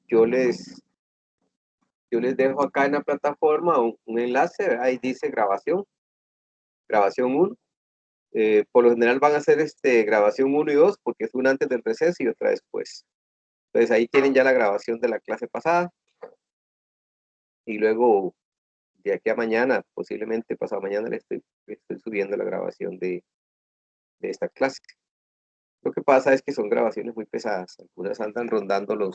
yo les dejo acá en la plataforma un enlace, ahí dice grabación 1. Por lo general van a hacer grabación 1 y 2 porque es una antes del receso y otra después. Entonces ahí tienen ya la grabación de la clase pasada y luego de aquí a mañana, posiblemente pasado mañana, le estoy subiendo la grabación de esta clase. Lo que pasa es que son grabaciones muy pesadas, algunas andan rondando los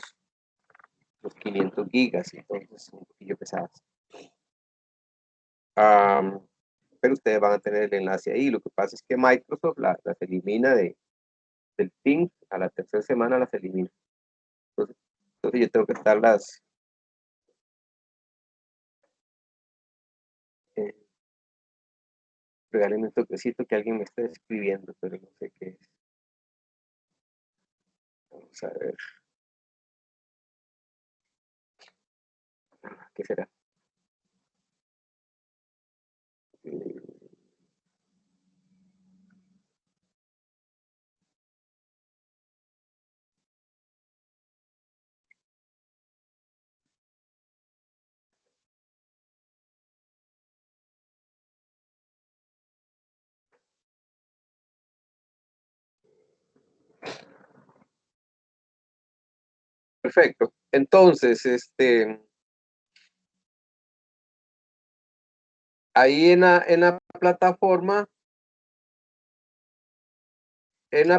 500 gigas, entonces son un poquillo pesadas. Pero ustedes van a tener el enlace ahí. Lo que pasa es que Microsoft las elimina del ping, a la tercera semana las elimina. Entonces yo tengo que estarlas eh, regálenme un toquecito que alguien me está escribiendo, pero no sé qué es. Vamos a ver. ¿Qué será? Perfecto. Entonces, ahí en la plataforma, van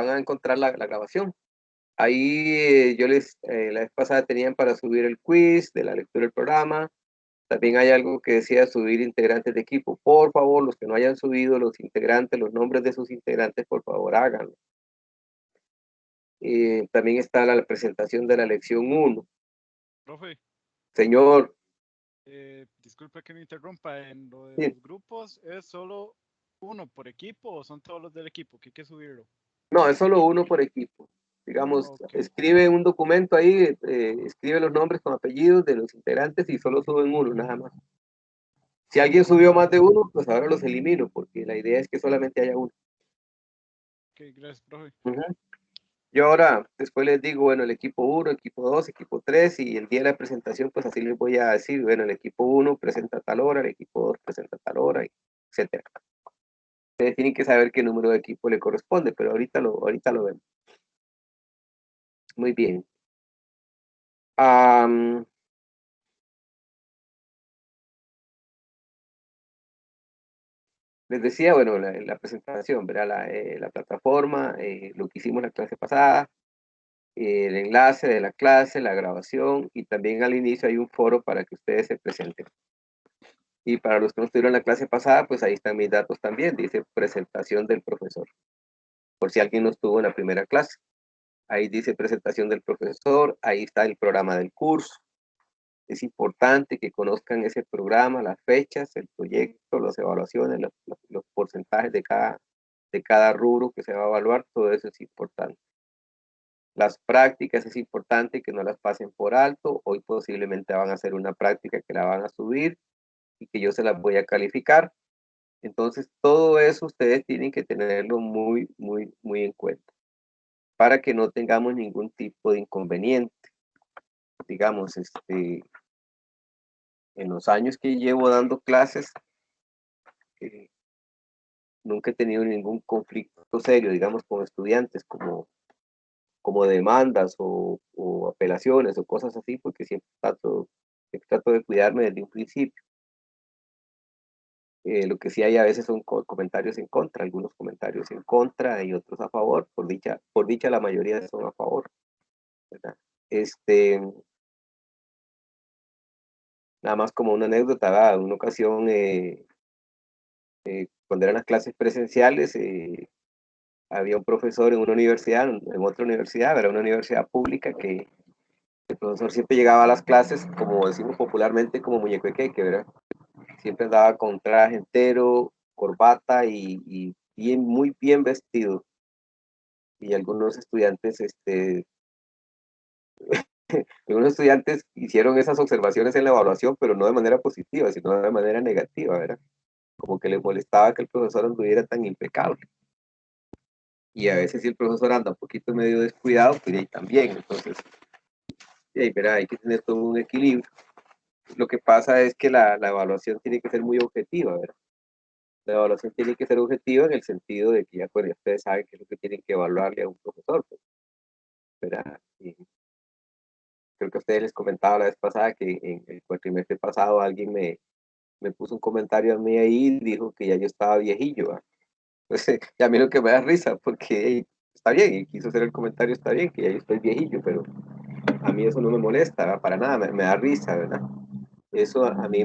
a encontrar la grabación. Ahí la vez pasada tenían para subir el quiz de la lectura del programa. También hay algo que decía subir integrantes de equipo. Por favor, los que no hayan subido los integrantes, los nombres de sus integrantes, por favor, háganlo. También está la presentación de la lección 1. Profe, Señor. disculpe que me interrumpa, en lo de Sí. los grupos, ¿es solo uno por equipo o son todos los del equipo que hay que subirlo? No, es solo uno por equipo. Digamos, Okay. escribe un documento ahí, escribe los nombres con apellidos de los integrantes y solo suben uno, nada más. Si alguien subió más de uno, pues ahora los elimino, porque la idea es que solamente haya uno. Ok, gracias, profe. Yo ahora, después les digo, bueno, el equipo 1, equipo 2, equipo 3, y el día de la presentación, pues así les voy a decir, bueno, el equipo 1 presenta a tal hora, el equipo 2 presenta a tal hora, etc. Ustedes tienen que saber qué número de equipo le corresponde, pero ahorita lo vemos. Muy bien. Les decía, bueno, la presentación, ¿verdad? La plataforma, lo que hicimos la clase pasada, el enlace de la clase, la grabación, y también al inicio hay un foro para que ustedes se presenten. Y para los que no estuvieron en la clase pasada, pues ahí están mis datos también, dice presentación del profesor, por si alguien no estuvo en la primera clase. Ahí dice presentación del profesor, ahí está el programa del curso. Es importante que conozcan ese programa, las fechas, el proyecto, las evaluaciones, los porcentajes de cada rubro que se va a evaluar, todo eso es importante. Las prácticas es importante que no las pasen por alto. Hoy posiblemente van a hacer una práctica que la van a subir y que yo se las voy a calificar. Entonces, todo eso ustedes tienen que tenerlo muy, muy, muy en cuenta para que no tengamos ningún tipo de inconveniente. Digamos, en los años que llevo dando clases, nunca he tenido ningún conflicto serio, digamos, con estudiantes, como demandas o apelaciones o cosas así, porque siempre trato de cuidarme desde un principio. Lo que sí hay a veces son comentarios en contra, algunos comentarios en contra y otros a favor. Por dicha la mayoría son a favor, ¿verdad? Nada más como una anécdota, ¿verdad? En una ocasión, cuando eran las clases presenciales, había un profesor en una universidad, en otra universidad, era una universidad pública, que el profesor siempre llegaba a las clases, como decimos popularmente, como muñeco de queque, ¿verdad? Siempre andaba con traje entero, corbata y muy bien vestido. Y algunos estudiantes hicieron esas observaciones en la evaluación, pero no de manera positiva, sino de manera negativa, ¿verdad? Como que les molestaba que el profesor anduviera tan impecable. Y a veces si el profesor anda un poquito medio descuidado, pues ahí también. Entonces, ahí, verá, hay que tener todo un equilibrio. Lo que pasa es que la evaluación tiene que ser muy objetiva, ¿verdad? La evaluación tiene que ser objetiva en el sentido de que ya, pues, ya ustedes saben qué es lo que tienen que evaluarle a un profesor, pues, ¿verdad? Y creo que a ustedes les comentaba la vez pasada que en el cuatrimestre pasado alguien me puso un comentario a mí ahí y dijo que ya yo estaba viejillo, ¿verdad? Entonces, y a mí lo que me da risa, porque está bien, y quiso hacer el comentario, está bien, que ya yo estoy viejillo, pero a mí eso no me molesta, ¿verdad? Para nada, me da risa, ¿verdad? Eso a mí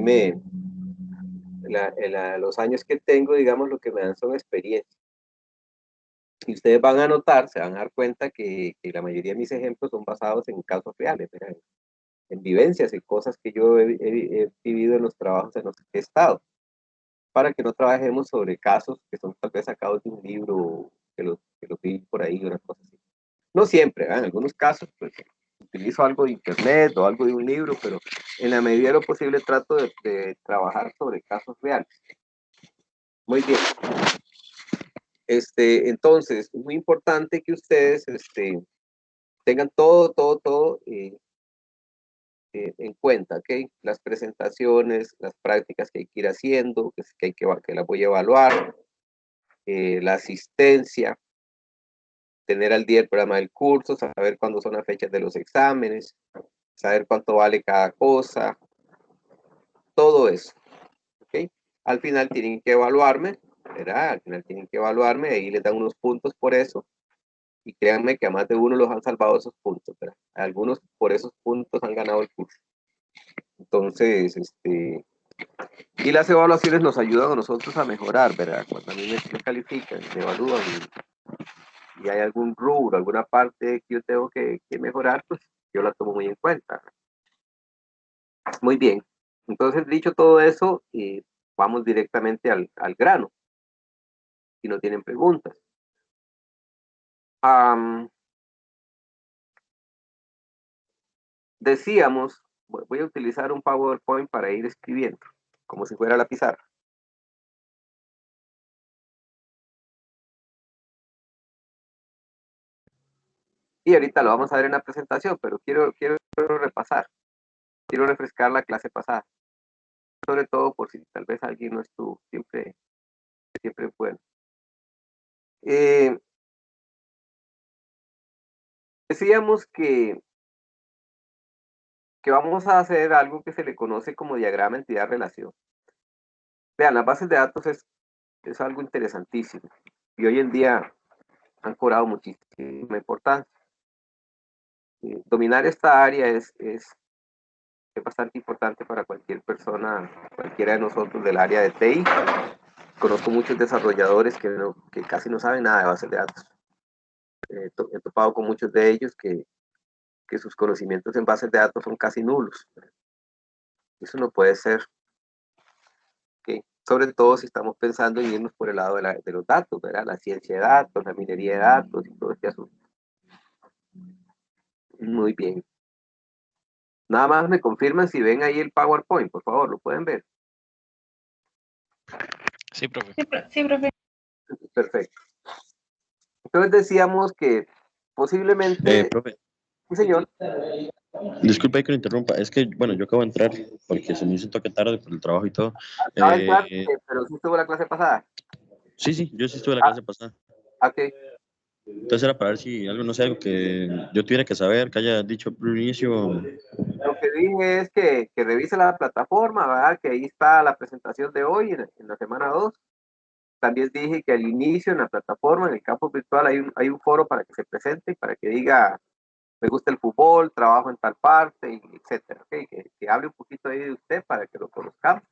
los años que tengo, digamos, lo que me dan son experiencias. Y ustedes van a notar, se van a dar cuenta que la mayoría de mis ejemplos son basados en casos reales, ¿verdad? En vivencias, en cosas que yo he vivido en los trabajos en los que he estado, para que no trabajemos sobre casos que son tal vez sacados de un libro que lo vi por ahí, una cosa así. No siempre, ¿verdad? En algunos casos, pues utilizo algo de internet o algo de un libro, pero en la medida de lo posible trato de trabajar sobre casos reales. Muy bien. Entonces, es muy importante que ustedes tengan todo en cuenta, ¿ok? Las presentaciones, las prácticas que hay que ir haciendo, que las voy a evaluar, la asistencia, tener al día el programa del curso, saber cuándo son las fechas de los exámenes, saber cuánto vale cada cosa, todo eso, ¿ok? Al final tienen que evaluarme, ¿verdad? Al final tienen que evaluarme, ahí les dan unos puntos por eso, y créanme que a más de uno los han salvado esos puntos, ¿verdad? Algunos por esos puntos han ganado el curso. Entonces, y las evaluaciones nos ayudan a nosotros a mejorar, ¿verdad? Cuando a mí me califican, me evalúan y hay algún rubro, alguna parte que yo tengo que mejorar, pues yo la tomo muy en cuenta. Muy bien. Entonces, dicho todo eso, vamos directamente al grano, si no tienen preguntas. Decíamos, voy a utilizar un PowerPoint para ir escribiendo, como si fuera la pizarra. Y ahorita lo vamos a ver en la presentación, pero quiero repasar, quiero refrescar la clase pasada, sobre todo por si tal vez alguien no estuvo, siempre bueno. Decíamos que vamos a hacer algo que se le conoce como diagrama entidad-relación. Vean, las bases de datos es algo interesantísimo y hoy en día han cobrado muchísima importancia. Dominar esta área es bastante importante para cualquier persona, cualquiera de nosotros del área de TI. Conozco muchos desarrolladores que casi no saben nada de bases de datos. He topado con muchos de ellos que sus conocimientos en bases de datos son casi nulos. Eso no puede ser. ¿Okay? Sobre todo si estamos pensando en irnos por el lado de los datos, ¿verdad? La ciencia de datos, la minería de datos y todo este asunto. Muy bien. Nada más me confirman si ven ahí el PowerPoint, por favor, ¿lo pueden ver? Sí, profe. Sí, profe. Perfecto. Entonces decíamos que posiblemente... Profe, Sí, señor. disculpe que lo interrumpa, es que, bueno, yo acabo de entrar porque se me hizo un toque tarde por el trabajo y todo. Acaba de entrar, pero sí estuvo la clase pasada. Sí, yo sí estuve en la Ah, clase pasada. ok. Entonces era para ver si algo, no sé, algo que yo tuviera que saber, que haya dicho al inicio. Lo que dije es que revise la plataforma, ¿verdad? Que ahí está la presentación de hoy en la semana 2. También dije que al inicio en la plataforma, en el campo virtual, hay un foro para que se presente, para que diga, me gusta el fútbol, trabajo en tal parte, etcétera. ¿Okay? Que hable un poquito ahí de usted para que lo conozcamos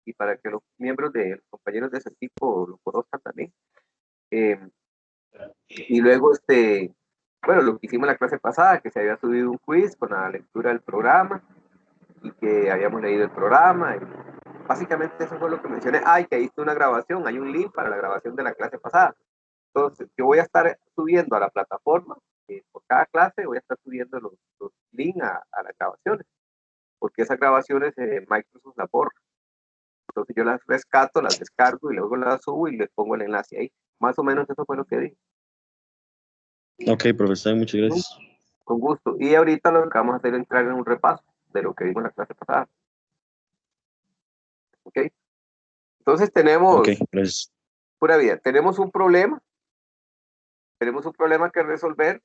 y para que los miembros de los compañeros de ese equipo lo conozcan también. Y luego, bueno, lo que hicimos la clase pasada, que se había subido un quiz con la lectura del programa y que habíamos leído el programa. Y básicamente eso fue lo que mencioné. Ay, que ahí está una grabación, hay un link para la grabación de la clase pasada. Entonces, yo voy a estar subiendo a la plataforma, por cada clase voy a estar subiendo los links a las grabaciones, porque esas grabaciones Microsoft las borra. Entonces yo las rescato, las descargo y luego las subo y les pongo el enlace ahí. Más o menos eso fue lo que dije. Ok, profesor, muchas gracias. Con gusto. Y ahorita lo que vamos a hacer es entrar en un repaso de lo que vimos en la clase pasada. ¿Ok? Entonces Ok, tenemos, gracias. pura vida, tenemos un problema que resolver.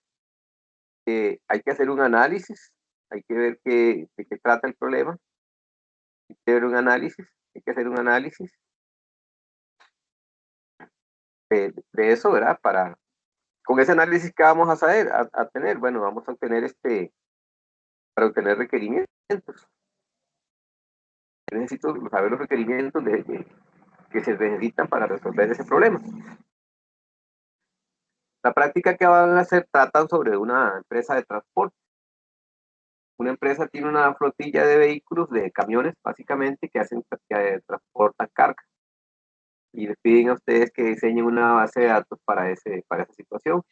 Hay que hacer un análisis, hay que ver de qué trata el problema, hay que ver un análisis, hay que hacer un análisis de eso, ¿verdad? Con ese análisis que vamos a saber, a tener, bueno, vamos a obtener para obtener requerimientos. Necesito saber los requerimientos que se necesitan para resolver ese problema. La práctica que van a hacer tratan sobre una empresa de transporte. Una empresa tiene una flotilla de vehículos, de camiones, básicamente, que transportan carga. Y les piden a ustedes que diseñen una base de datos para esa situación.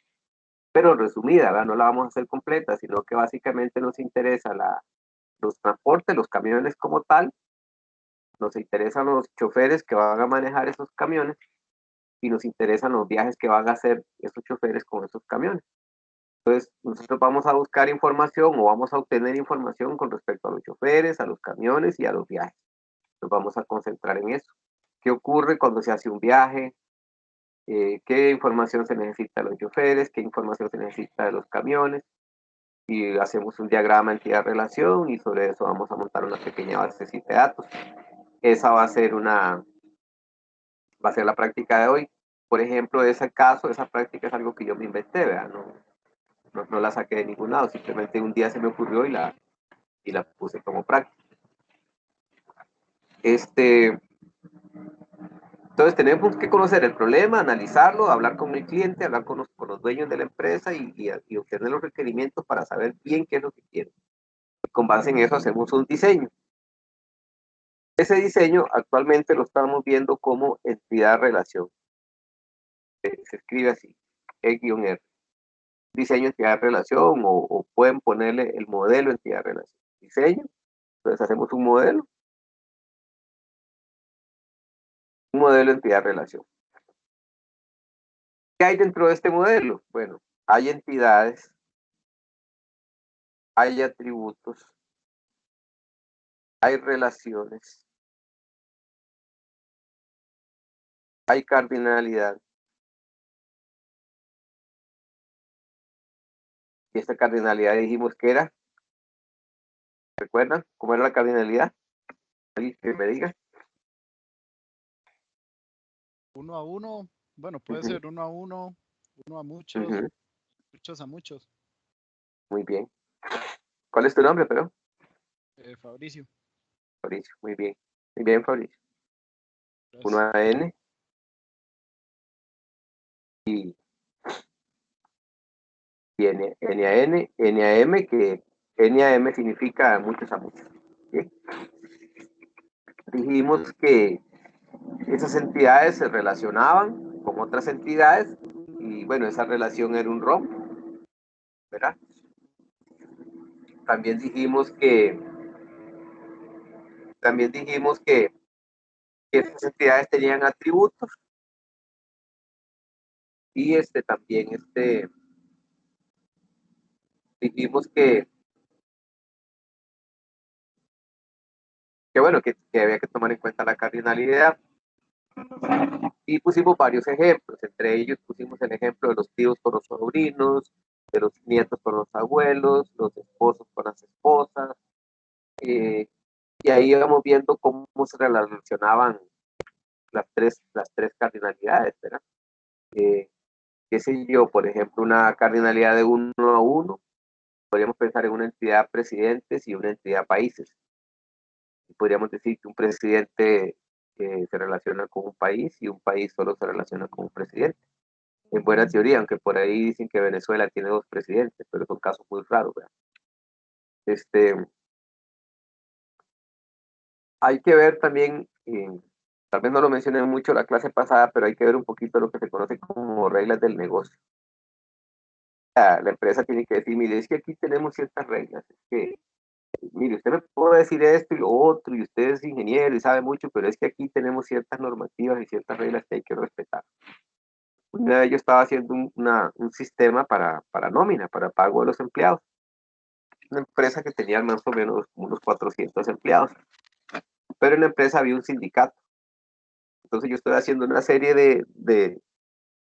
Pero resumida, ¿verdad? No la vamos a hacer completa, sino que básicamente nos interesa los transportes, los camiones como tal, nos interesan los choferes que van a manejar esos camiones y nos interesan los viajes que van a hacer esos choferes con esos camiones. Entonces, nosotros vamos a buscar información o vamos a obtener información con respecto a los choferes, a los camiones y a los viajes. Nos vamos a concentrar en eso. ¿Qué ocurre cuando se hace un viaje? ¿Qué información se necesita de los choferes? ¿Qué información se necesita de los camiones? Y hacemos un diagrama entidad-relación y sobre eso vamos a montar una pequeña base de datos. Esa va a ser la práctica de hoy. Por ejemplo, ese caso, esa práctica es algo que yo me inventé, ¿verdad? No la saqué de ningún lado, simplemente un día se me ocurrió y la puse como práctica. Entonces tenemos que conocer el problema, analizarlo, hablar con el cliente, hablar con los dueños de la empresa y obtener los requerimientos para saber bien qué es lo que quieren. Y con base en eso hacemos un diseño. Ese diseño actualmente lo estamos viendo como entidad-relación. Se escribe así, E-R. Diseño entidad-relación o pueden ponerle el modelo entidad-relación. Diseño, entonces hacemos un modelo entidad-relación. ¿Qué hay dentro de este modelo? Bueno, hay entidades, hay atributos, hay relaciones, hay cardinalidad. Y esta cardinalidad dijimos que era, ¿recuerdan cómo era la cardinalidad? ¿Alguien que me diga? 1 a 1, bueno, puede ser 1 a 1, 1 a muchos, muchos a muchos. Muy bien. ¿Cuál es tu nombre, pero? Fabricio. Fabricio, muy bien. Muy bien, Fabricio. Gracias. 1 a N y N a N, N a M, que N a M significa muchos a muchos. ¿Sí? Dijimos que esas entidades se relacionaban con otras entidades y bueno, esa relación era un ROM, ¿verdad? También dijimos que esas entidades tenían atributos y también dijimos bueno, que había que tomar en cuenta la cardinalidad y pusimos varios ejemplos, entre ellos pusimos el ejemplo de los tíos con los sobrinos, de los nietos con los abuelos, los esposos con las esposas, y ahí íbamos viendo cómo se relacionaban las tres cardinalidades, ¿verdad? Qué sé yo, por ejemplo, una cardinalidad de 1 a 1, podríamos pensar en una entidad presidentes y una entidad países. Y podríamos decir que un presidente se relaciona con un país y un país solo se relaciona con un presidente. En buena teoría, aunque por ahí dicen que Venezuela tiene 2 presidentes, pero son casos muy raros, ¿verdad? Hay que ver también, tal vez no lo mencioné mucho la clase pasada, pero hay que ver un poquito lo que se conoce como reglas del negocio. La empresa tiene que decir, mire, es que aquí tenemos ciertas reglas, es que, mire, usted me puede decir esto y lo otro, y usted es ingeniero y sabe mucho, pero es que aquí tenemos ciertas normativas y ciertas reglas que hay que respetar. Una vez yo estaba haciendo un sistema para nómina, para pago de los empleados. Una empresa que tenía más o menos unos 400 empleados. Pero en la empresa había un sindicato. Entonces yo estoy haciendo una serie de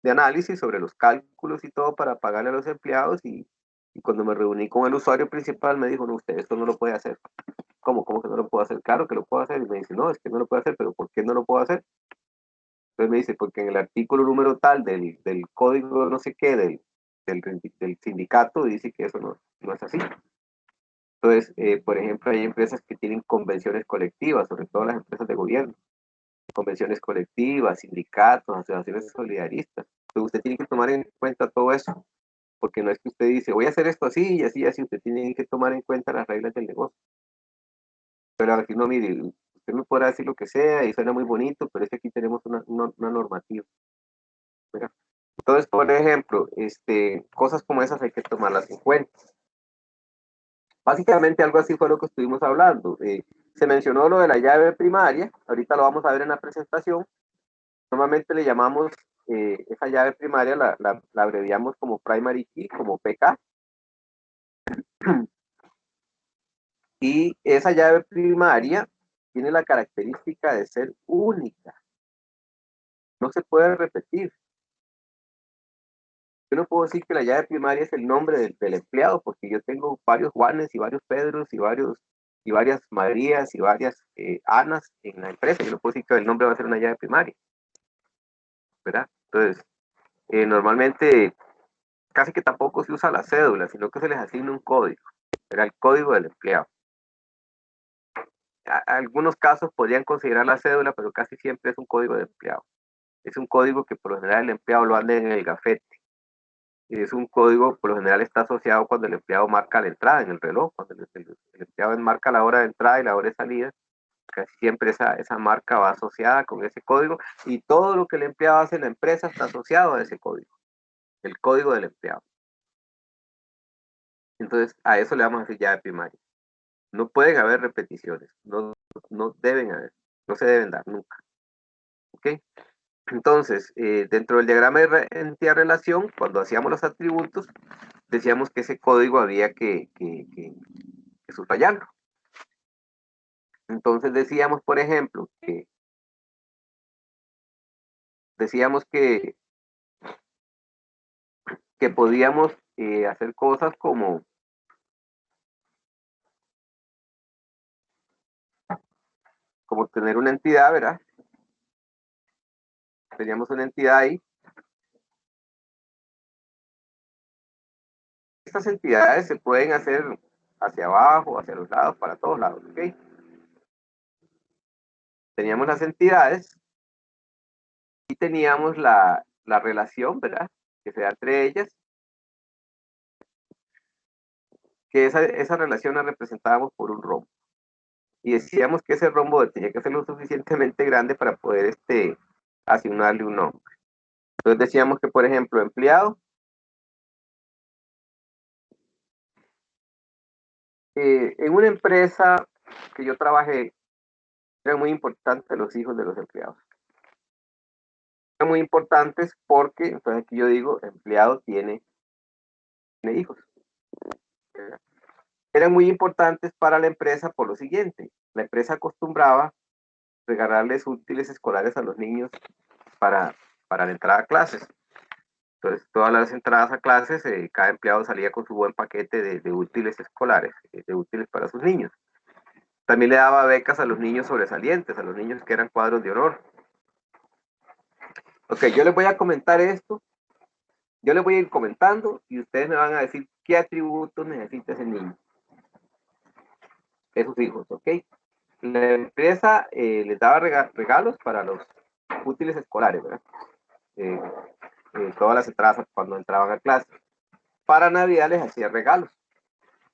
análisis sobre los cálculos y todo para pagarle a los empleados y cuando me reuní con el usuario principal me dijo, no, usted esto no lo puede hacer. ¿Cómo que no lo puedo hacer? Claro que lo puedo hacer. Y me dice, no, es que no lo puedo hacer, pero ¿por qué no lo puedo hacer? Entonces me dice, porque en el artículo número tal del código no sé qué, del sindicato, dice que eso no es así. Entonces, por ejemplo, hay empresas que tienen convenciones colectivas, sobre todo las empresas de gobierno, convenciones colectivas, sindicatos, asociaciones solidaristas. Entonces usted tiene que tomar en cuenta todo eso, porque no es que usted dice, voy a hacer esto así y así y así, usted tiene que tomar en cuenta las reglas del negocio. Pero aquí no, mire, usted me podrá decir lo que sea y suena muy bonito, pero es que aquí tenemos una normativa. ¿Verdad? Entonces, por ejemplo, cosas como esas hay que tomarlas en cuenta. Básicamente algo así fue lo que estuvimos hablando. Se mencionó lo de la llave primaria, ahorita lo vamos a ver en la presentación. Normalmente le llamamos esa llave primaria, la abreviamos como primary key, como PK. Y esa llave primaria tiene la característica de ser única. No se puede repetir. Yo no puedo decir que la llave primaria es el nombre del empleado, porque yo tengo varios Juanes y varios Pedros y varias Marías y varias Anas en la empresa. Yo no puedo decir que el nombre va a ser una llave primaria, ¿verdad? Entonces, normalmente casi que tampoco se usa la cédula, sino que se les asigna un código. Era el código del empleado. Algunos casos podrían considerar la cédula, pero casi siempre es un código de empleado. Es un código que por lo general el empleado lo anda en el gafete. Y es un código, por lo general está asociado cuando el empleado marca la entrada en el reloj, cuando el empleado marca la hora de entrada y la hora de salida, casi siempre esa marca va asociada con ese código y todo lo que el empleado hace en la empresa está asociado a ese código, el código del empleado. Entonces, a eso le vamos a decir llave primaria. No pueden haber repeticiones, no deben haber, no se deben dar nunca. ¿Ok? Entonces, dentro del diagrama de entidad-relación, cuando hacíamos los atributos, decíamos que ese código había que subrayarlo. Entonces decíamos, por ejemplo, que podíamos hacer cosas como tener una entidad, ¿verdad? Teníamos una entidad ahí. Estas entidades se pueden hacer hacia abajo, hacia los lados, para todos lados, ¿ok? Teníamos las entidades y teníamos la relación, ¿verdad? Que se da entre ellas, que esa relación la representábamos por un rombo. Y decíamos que ese rombo tenía que ser lo suficientemente grande para poder asignarle un nombre. Entonces decíamos que, por ejemplo, empleado, en una empresa que yo trabajé, eran muy importantes los hijos de los empleados. Eran muy importantes porque, entonces aquí yo digo, empleado tiene hijos. Eran muy importantes para la empresa por lo siguiente. La empresa acostumbraba regalarles útiles escolares a los niños para la entrada a clases. Entonces, todas las entradas a clases, cada empleado salía con su buen paquete de útiles escolares, de útiles para sus niños. También le daba becas a los niños sobresalientes, a los niños que eran cuadros de honor. Ok, yo les voy a comentar esto. Yo les voy a ir comentando y ustedes me van a decir qué atributos necesita ese niño. Esos hijos, ¿ok? La empresa les daba regalos para los útiles escolares, ¿verdad? Todas las entradas cuando entraban a clase. Para Navidad les hacía regalos.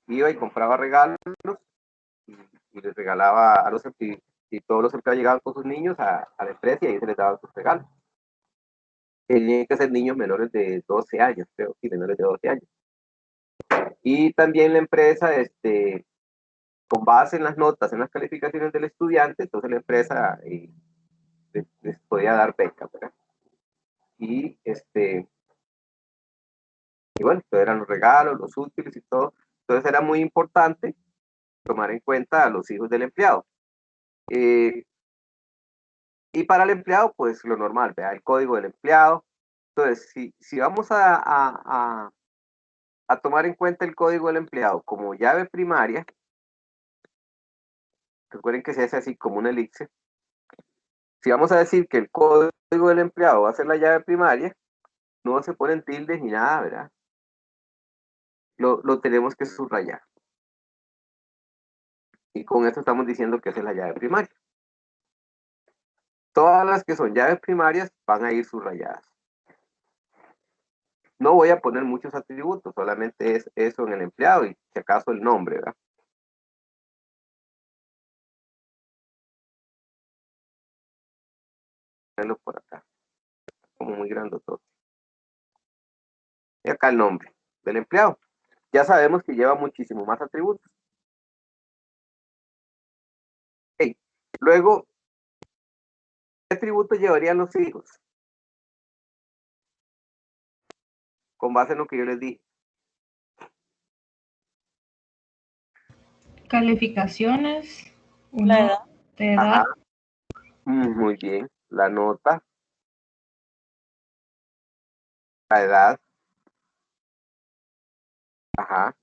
Iba y compraba regalos y les regalaba a los empleados. Y todos los empleados llegaban con sus niños a la empresa y ahí se les daban sus regalos. Tenían que ser niños menores de 12 años, creo, sí, menores de 12 años. Y también la empresa, con base en las notas, en las calificaciones del estudiante, entonces la empresa les podía dar becas, ¿verdad? y y bueno, estos eran los regalos, los útiles y todo. Entonces era muy importante tomar en cuenta a los hijos del empleado. Eh, y para el empleado, pues lo normal, vea el código del empleado. Entonces, si vamos a tomar en cuenta el código del empleado como llave primaria, recuerden que se hace así como un elixir. Si vamos a decir que el código del empleado va a ser la llave primaria, no se ponen tildes ni nada, ¿verdad? Lo tenemos que subrayar. Y con esto estamos diciendo que esa es la llave primaria. Todas las que son llaves primarias van a ir subrayadas. No voy a poner muchos atributos, solamente es eso en el empleado y si acaso el nombre, ¿verdad? Ponerlo por acá, como muy grandotote. Y acá el nombre del empleado. Ya sabemos que lleva muchísimo más atributos. Okay. Luego, ¿qué atributos llevarían los hijos? Con base en lo que yo les dije. Calificaciones, La edad. de Ajá. edad, Muy bien. La nota, la edad. Ajá.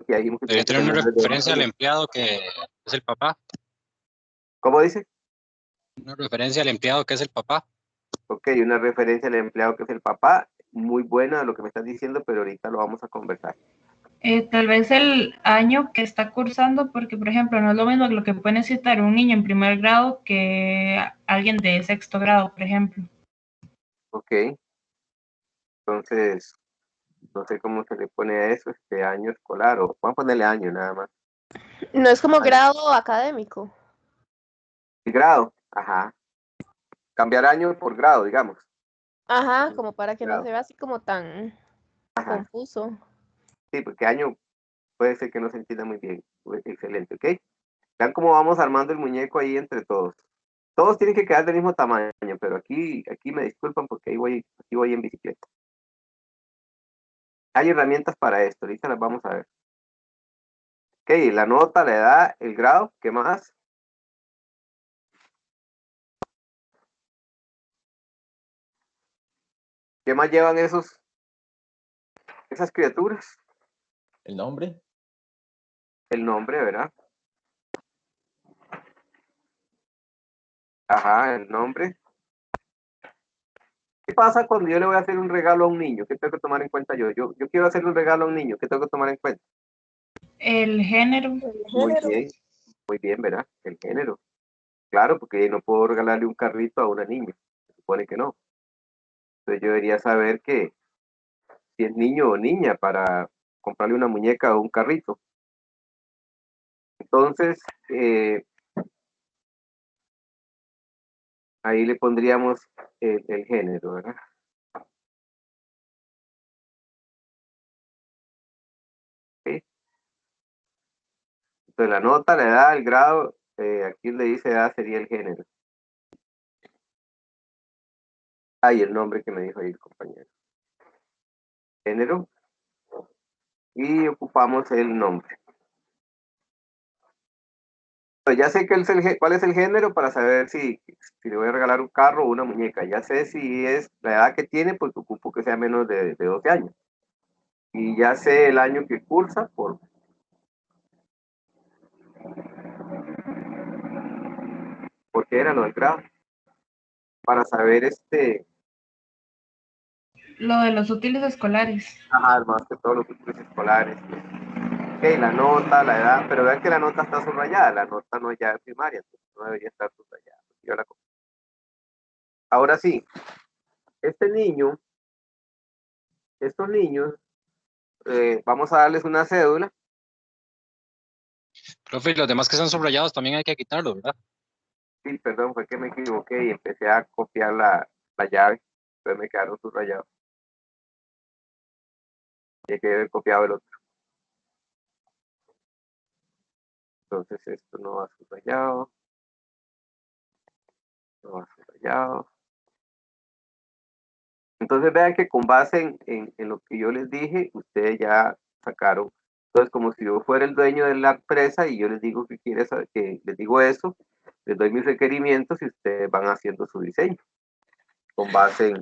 Ya dijimos que Debería tiene que tener una tener referencia al empleado que es el papá. ¿Cómo dice? Una referencia al empleado que es el papá. Ok, una referencia al empleado que es el papá. Muy buena lo que me estás diciendo, pero ahorita lo vamos a conversar. tal vez el año que está cursando, porque por ejemplo no es lo mismo lo que puede necesitar un niño en primer grado que alguien de sexto grado, por ejemplo. Ok. Entonces, no sé cómo se le pone a eso, año escolar, o vamos a ponerle año nada más. No es como Año. grado académico. El grado, ajá. Cambiar año por grado, digamos. Ajá, como para que no Grado. se vea así como tan Ajá. confuso. Sí, porque año puede ser que no se entienda muy bien. Excelente, ¿ok? Vean cómo vamos armando el muñeco ahí entre todos. Todos tienen que quedar del mismo tamaño, pero aquí me disculpan porque aquí voy en bicicleta. Hay herramientas para esto, ahorita las vamos a ver. Ok, la nota, la edad, el grado, ¿qué más? ¿Qué más llevan esas criaturas? ¿El nombre? El nombre, ¿verdad? Ajá, el nombre. ¿Qué pasa cuando yo le voy a hacer un regalo a un niño? ¿Qué tengo que tomar en cuenta yo? Yo quiero hacerle un regalo a un niño, ¿qué tengo que tomar en cuenta? El género, Muy bien, ¿verdad? El género. Claro, porque no puedo regalarle un carrito a una niña. Se supone que no. Entonces yo debería saber que si es niño o niña para comprarle una muñeca o un carrito. Entonces, ahí le pondríamos el género, ¿verdad? ¿Sí? Entonces la nota, la edad, el grado, aquí le dice edad sería el género. Y el nombre que me dijo ahí el compañero. Género. Y ocupamos el nombre. Pues ya sé cuál es el género para saber si le voy a regalar un carro o una muñeca. Ya sé si es la edad que tiene, pues ocupo que sea menos de 12 años. Y ya sé el año que cursa porque era lo del grado. Para saber lo de los útiles escolares. más que todos los útiles escolares. Ok, la nota, la edad, pero vean que la nota está subrayada, la nota no es ya de primaria, entonces no debería estar subrayada. Ahora sí, este niño, estos niños, vamos a darles una cédula. Profe, y los demás que están subrayados también hay que quitarlos, ¿verdad? Sí, perdón, fue que me equivoqué y empecé a copiar la llave, entonces me quedaron subrayados. Y que haber copiado el otro. Entonces esto no va subrayado, no va subrayado. Entonces vean que con base en lo que yo les dije, ustedes ya sacaron. Entonces, como si yo fuera el dueño de la empresa y yo les digo que quiere saber, que les digo eso, les doy mis requerimientos y ustedes van haciendo su diseño. Con base en,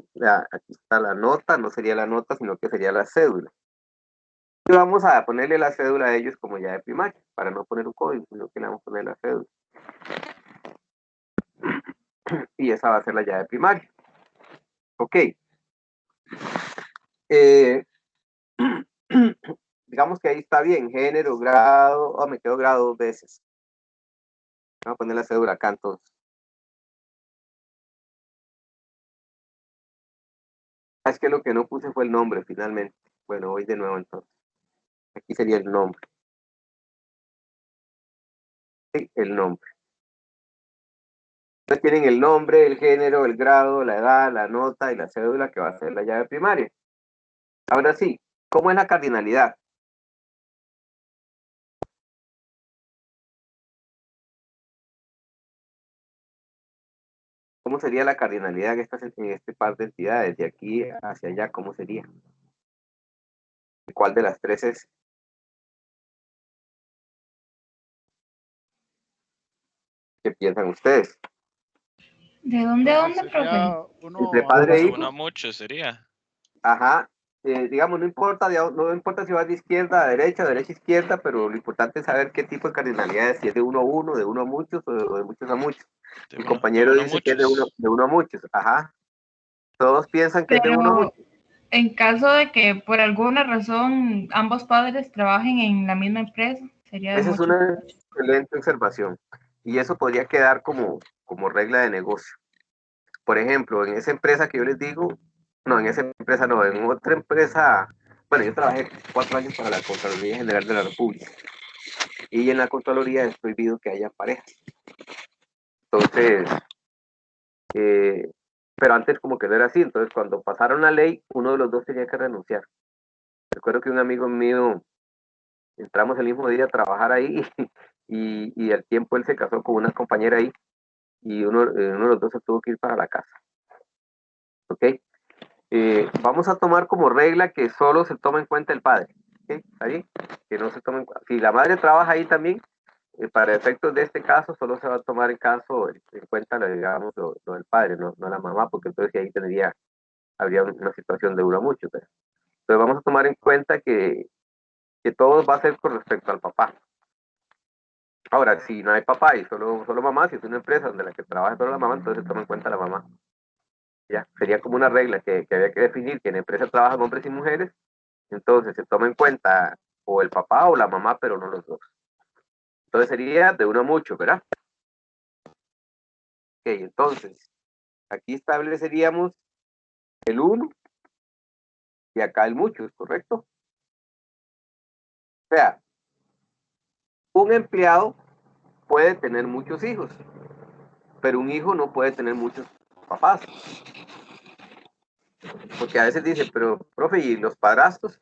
aquí está la nota, no sería la nota, sino que sería la cédula. Y vamos a ponerle la cédula a ellos como ya de primaria, para no poner un código, sino que le vamos a poner la cédula. Y esa va a ser la llave primaria. Ok. Digamos que ahí está bien, género, grado, me quedo grado 2 veces. Vamos a poner la cédula acá entonces. Es que lo que no puse fue el nombre finalmente. Bueno, voy de nuevo entonces. Aquí sería el nombre. Sí, el nombre. Entonces tienen el nombre, el género, el grado, la edad, la nota y la cédula que va a ser la llave primaria. Ahora sí, ¿cómo es la cardinalidad? ¿Cómo sería la cardinalidad en este par de entidades? De aquí hacia allá, ¿cómo sería? ¿Cuál de las tres es? ¿Qué piensan ustedes? ¿De dónde a dónde, profe? Sería Entre 1 a padre e mucho. hijo. Uno a mucho sería. Ajá. Digamos, no importa, no importa si vas de izquierda a derecha a izquierda, pero lo importante es saber qué tipo de cardinalidad es, si es de uno a uno, de uno a muchos o de muchos a muchos. De Mi uno, de compañero uno a dice que es de muchos. uno a muchos. Ajá. Todos piensan que es de uno a Pero muchos. en caso de que por alguna razón ambos padres trabajen en la misma empresa, sería de Esa es mucho. una excelente observación. Y eso podría quedar como regla de negocio. Por ejemplo, en esa empresa que yo les digo, no, en esa empresa no, en otra empresa, bueno, yo trabajé 4 años para la Contraloría General de la República. Y en la Contraloría es prohibido que haya parejas. Entonces, pero antes como que no era así. Entonces, cuando pasaron la ley, uno de los dos tenía que renunciar. Recuerdo que un amigo mío, entramos el mismo día a trabajar ahí y al tiempo él se casó con una compañera ahí y uno de los dos se tuvo que ir para la casa. ¿Ok? Vamos a tomar como regla que solo se toma en cuenta el padre. ¿Okay? ¿Está bien? Que no se tome en cuenta. Si la madre trabaja ahí también, para efectos de este caso, solo se va a tomar en cuenta, digamos, lo del padre, no la mamá, porque entonces ahí habría una situación de uno mucho. Pero. Entonces vamos a tomar en cuenta que todo va a ser con respecto al papá. Ahora, si no hay papá y solo mamá, si es una empresa donde la que trabaja solo la mamá, entonces se toma en cuenta la mamá. Ya, sería como una regla que había que definir que en la empresa trabajan hombres y mujeres, entonces se toma en cuenta o el papá o la mamá, pero no los dos. Entonces sería de uno a mucho, ¿verdad? Ok, entonces, aquí estableceríamos el uno y acá el mucho, ¿correcto? O sea, un empleado puede tener muchos hijos, pero un hijo no puede tener muchos papás. Porque a veces dice, pero, profe, ¿y los padrastros?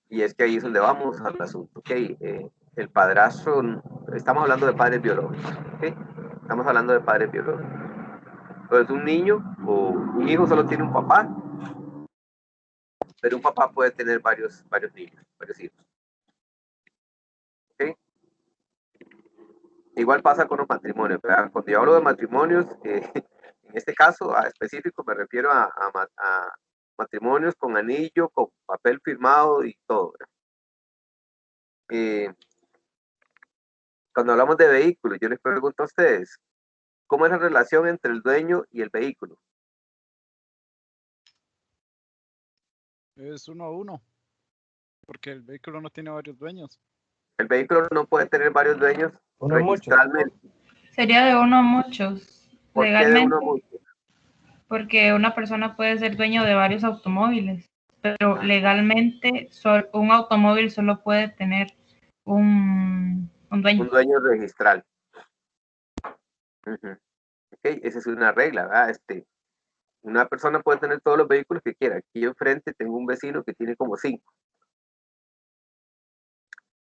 Y es que ahí es donde vamos al asunto. Ok, el padrastro, estamos hablando de padres biológicos. ¿Okay? Estamos hablando de padres biológicos. Entonces, un niño o un hijo solo tiene un papá, pero un papá puede tener varios niños, varios hijos. ¿Okay? Igual pasa con los matrimonios, ¿verdad? Cuando yo hablo de matrimonios, en este caso específico me refiero a matrimonios con anillo, con papel firmado y todo, ¿verdad? Cuando hablamos de vehículos, yo les pregunto a ustedes, ¿cómo es la relación entre el dueño y el vehículo? Es 1 a 1, porque el vehículo no tiene varios dueños. El vehículo no puede tener varios dueños Uno mucho. registralmente. Sería de uno a muchos, ¿Por qué de uno legalmente, a muchos? porque una persona puede ser dueño de varios automóviles, pero legalmente un automóvil solo puede tener un dueño. Un dueño registral. Uh-huh. Okay, esa es una regla, ¿verdad? Una persona puede tener todos los vehículos que quiera. Aquí enfrente tengo un vecino que tiene como 5.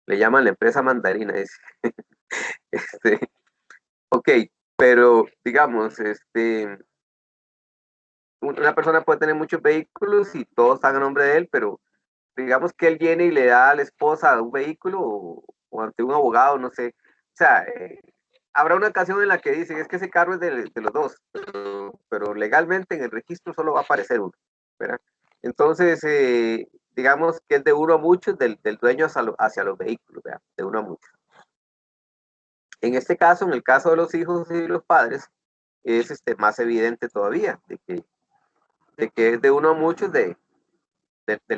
Le llaman la empresa mandarina. Ok, pero digamos, una persona puede tener muchos vehículos y todos están a nombre de él, pero digamos que él viene y le da a la esposa un vehículo o ante un abogado, no sé. O sea, habrá una ocasión en la que dicen, es que ese carro es de los dos, pero legalmente en el registro solo va a aparecer uno, ¿verdad? Entonces, digamos que es de uno a muchos, del dueño hacia los vehículos, ¿verdad? De uno a muchos. En este caso, en el caso de los hijos y los padres, es más evidente todavía, de que es de uno a muchos del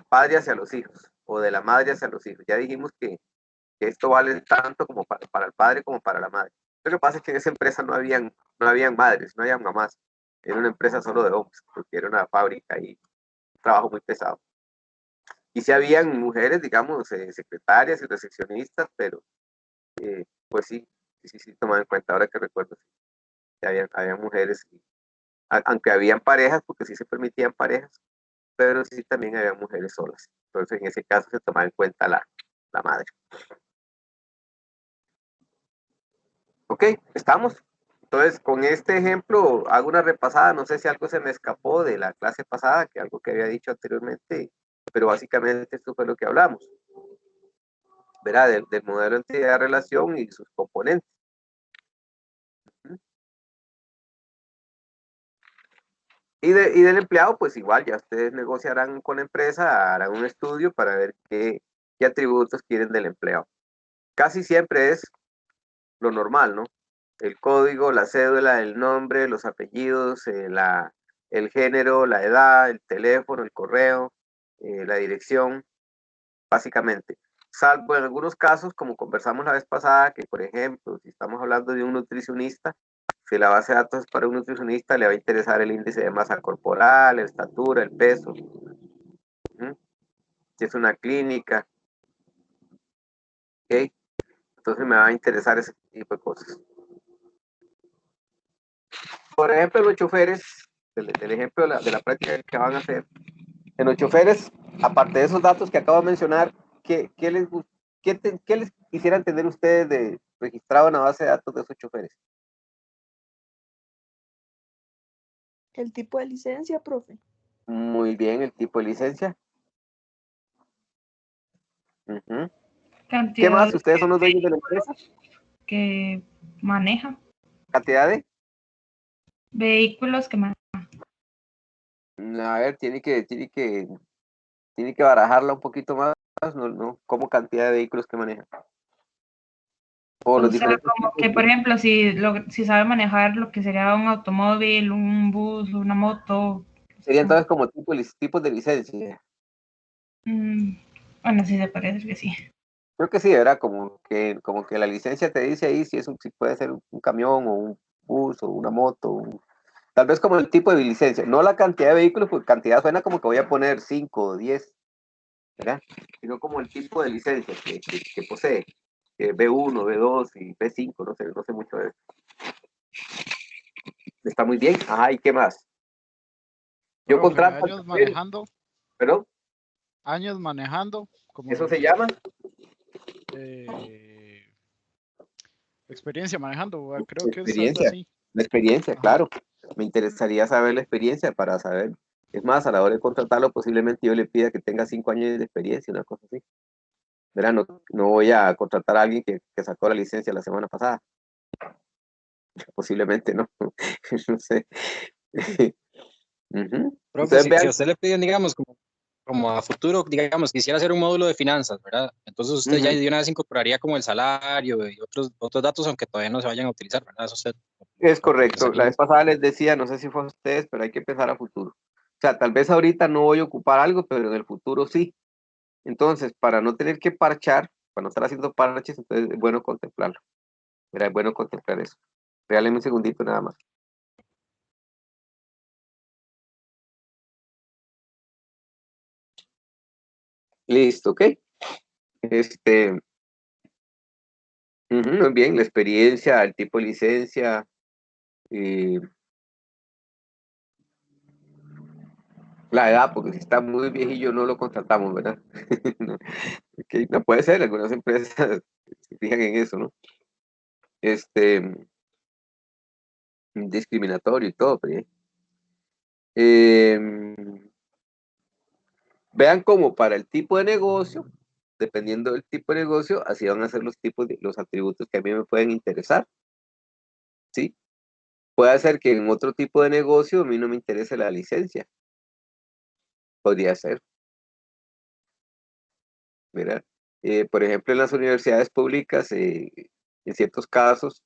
padre hacia los hijos, o de la madre hacia los hijos. Ya dijimos que esto vale tanto como para el padre como para la madre. Lo que pasa es que en esa empresa no habían madres, no habían mamás. Era una empresa solo de hombres, porque era una fábrica y un trabajo muy pesado. Y sí habían mujeres, digamos, secretarias y recepcionistas, pero pues sí, tomado en cuenta, ahora que recuerdo, sí, había mujeres, aunque habían parejas, porque sí se permitían parejas, pero sí también había mujeres solas. Entonces, en ese caso se tomaba en cuenta la madre. Ok, estamos. Entonces, con este ejemplo hago una repasada. No sé si algo se me escapó de la clase pasada, que algo que había dicho anteriormente, pero básicamente esto fue lo que hablamos. Verá, del modelo entidad-relación y sus componentes. Y del empleado, pues igual, ya ustedes negociarán con la empresa, harán un estudio para ver qué atributos quieren del empleado. Casi siempre es lo normal, ¿no? El código, la cédula, el nombre, los apellidos, el género, la edad, el teléfono, el correo, la dirección, básicamente. Salvo en algunos casos, como conversamos la vez pasada, que por ejemplo, si estamos hablando de un nutricionista, si la base de datos es para un nutricionista, le va a interesar el índice de masa corporal, la estatura, el peso. Si es una clínica, ¿ok? Entonces me va a interesar ese tipo de cosas. Por ejemplo, los choferes, del ejemplo de la práctica que van a hacer, en los choferes, aparte de esos datos que acabo de mencionar, ¿qué les quisieran tener ustedes registrado en la base de datos de esos choferes? El tipo de licencia, profe. Muy bien, el tipo de licencia. ¿Qué Cantidad más? de ¿Ustedes son los dueños de la empresa? que maneja, ¿Cantidad de? vehículos que maneja. A ver, tiene que barajarla un poquito más, no, como cantidad de vehículos que maneja. O los O sea, diferentes como tipos que, por ejemplo, si sabe manejar lo que sería un automóvil, un bus, una moto. sería entonces como tipos de licencia. Bueno, sí se parece que sí. Creo que sí, era como que la licencia te dice ahí si puede ser un camión o un bus o una moto, tal vez como el tipo de licencia, no la cantidad de vehículos, porque cantidad suena como que voy a poner 5 o 10, ¿verdad? Sino como el tipo de licencia que posee, que B1, B2 y B5, no sé mucho de eso. Está muy bien. Ajá, ¿y qué más? Yo Profe, contrato al años chofer, manejando, ¿perdón? años manejando, ¿Eso como se llama? experiencia manejando, creo que es algo Experiencia. así. La experiencia, Ajá. claro. Me interesaría saber la experiencia para saber. Es más, a la hora de contratarlo, posiblemente yo le pida que tenga 5 años de experiencia, una cosa así. Verá, no voy a contratar a alguien que sacó la licencia la semana pasada. Posiblemente no. No sé. Profe, Ustedes si vean. a usted le piden, digamos, como a futuro, digamos, quisiera hacer un módulo de finanzas, ¿verdad? Entonces usted ya de una vez incorporaría como el salario y otros datos, aunque todavía no se vayan a utilizar, ¿verdad? Eso usted Es lo correcto. La pensaría. vez pasada les decía, no sé si fue a ustedes, pero hay que pensar a futuro. O sea, tal vez ahorita no voy a ocupar algo, pero en el futuro sí. Entonces, para no tener que parchar, para no estar haciendo parches, entonces es bueno contemplarlo. Era bueno contemplar eso. Regáleme un segundito nada más. Listo, ¿ok? Muy bien, la experiencia, el tipo de licencia, la edad, porque si está muy viejillo no lo contratamos, ¿verdad? No, ok, no puede ser, algunas empresas se fijan en eso, ¿no? Discriminatorio y todo, pero Vean cómo para el tipo de negocio, dependiendo del tipo de negocio, así van a ser los atributos que a mí me pueden interesar, ¿sí? Puede ser que en otro tipo de negocio a mí no me interese la licencia. Podría ser, ¿verdad? Por ejemplo, en las universidades públicas, en ciertos casos,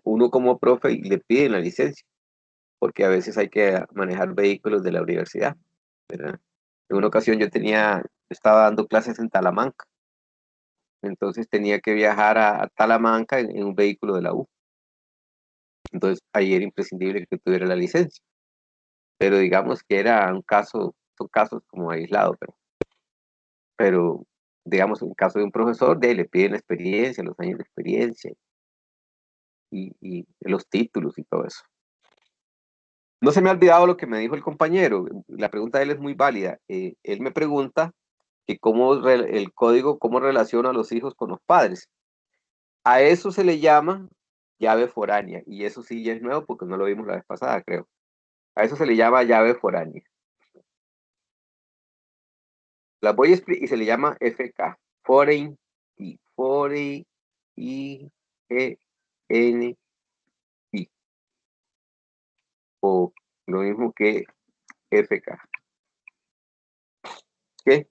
uno como profe le piden la licencia, porque a veces hay que manejar vehículos de la universidad, ¿verdad? En una ocasión estaba dando clases en Talamanca, entonces tenía que viajar a Talamanca en un vehículo de la U. Entonces ahí era imprescindible que tuviera la licencia, pero digamos que son casos como aislados, pero digamos, en caso de un profesor, le piden la experiencia, los años de experiencia y los títulos y todo eso. No se me ha olvidado lo que me dijo el compañero. La pregunta de él es muy válida. Él me pregunta que el código, cómo relaciona a los hijos con los padres. A eso se le llama llave foránea. Y eso sí ya es nuevo porque no lo vimos la vez pasada, creo. A eso se le llama llave foránea. La voy a explicar y se le llama FK. Foreign Key. Foreign I-E-N Key. O lo mismo que FK. ¿Qué?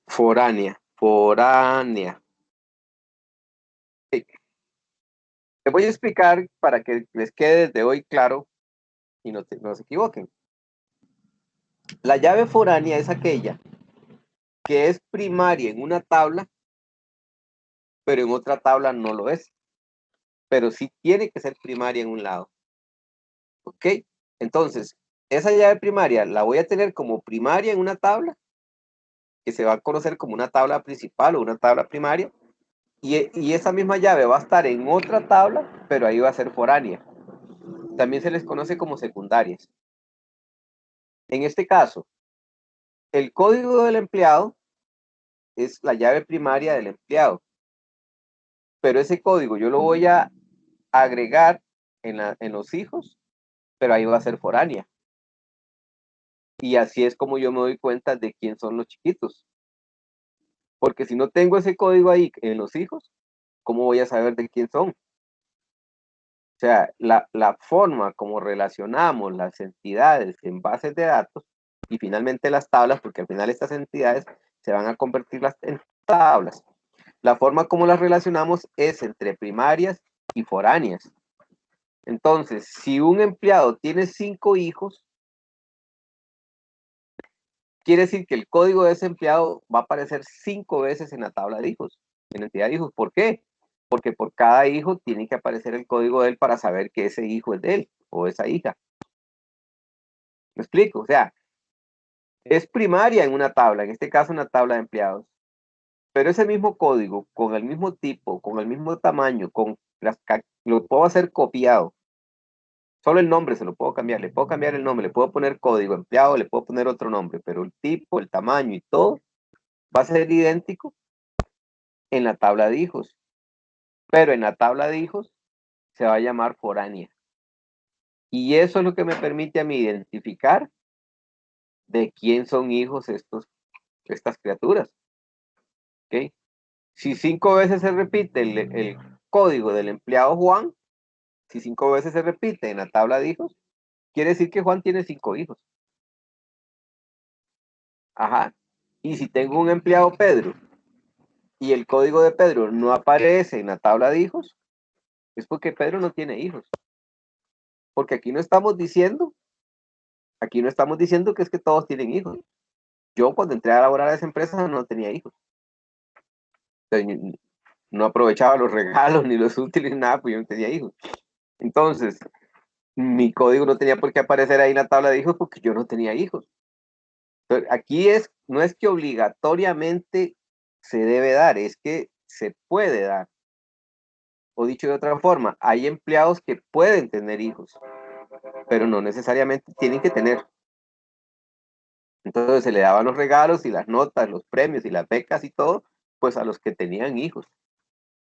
Foránea. Foránea. Les voy a explicar para que les quede desde hoy claro y no se equivoquen. La llave foránea es aquella que es primaria en una tabla, pero en otra tabla no lo es. Pero sí tiene que ser primaria en un lado. ¿Ok? Entonces, esa llave primaria la voy a tener como primaria en una tabla, que se va a conocer como una tabla principal o una tabla primaria, y esa misma llave va a estar en otra tabla, pero ahí va a ser foránea. También se les conoce como secundarias. En este caso, el código del empleado es la llave primaria del empleado, pero ese código yo lo voy a agregar en los hijos, pero ahí va a ser foránea. Y así es como yo me doy cuenta de quién son los chiquitos. Porque si no tengo ese código ahí en los hijos, ¿cómo voy a saber de quién son? O sea, la forma como relacionamos las entidades en bases de datos y finalmente las tablas, porque al final estas entidades se van a convertir en tablas. La forma como las relacionamos es entre primarias y foráneas. Entonces, si un empleado tiene 5 hijos, quiere decir que el código de ese empleado va a aparecer 5 veces en la tabla de hijos, en la entidad de hijos. ¿Por qué? Porque por cada hijo tiene que aparecer el código de él para saber que ese hijo es de él o esa hija. ¿Me explico? O sea, es primaria en una tabla, en este caso una tabla de empleados, pero ese mismo código, con el mismo tipo, con el mismo tamaño, lo puedo hacer copiado. Solo el nombre se lo puedo cambiar, le puedo cambiar el nombre, le puedo poner código empleado, le puedo poner otro nombre, pero el tipo, el tamaño y todo va a ser idéntico en la tabla de hijos. Pero en la tabla de hijos se va a llamar foránea. Y eso es lo que me permite a mí identificar de quién son hijos estas criaturas. ¿Okay? Si 5 veces se repite el código del empleado Juan, si 5 veces se repite en la tabla de hijos, quiere decir que Juan tiene 5 hijos. Ajá. Y si tengo un empleado Pedro y el código de Pedro no aparece en la tabla de hijos, es porque Pedro no tiene hijos. Porque aquí no estamos diciendo que es que todos tienen hijos. Yo cuando entré a laborar a esa empresa no tenía hijos. Entonces, no aprovechaba los regalos ni los útiles, nada, pues yo no tenía hijos. Entonces, mi código no tenía por qué aparecer ahí en la tabla de hijos porque yo no tenía hijos. Entonces, aquí no es que obligatoriamente se debe dar, es que se puede dar. O dicho de otra forma, hay empleados que pueden tener hijos, pero no necesariamente tienen que tener. Entonces se le daban los regalos y las notas, los premios y las becas y todo, pues a los que tenían hijos.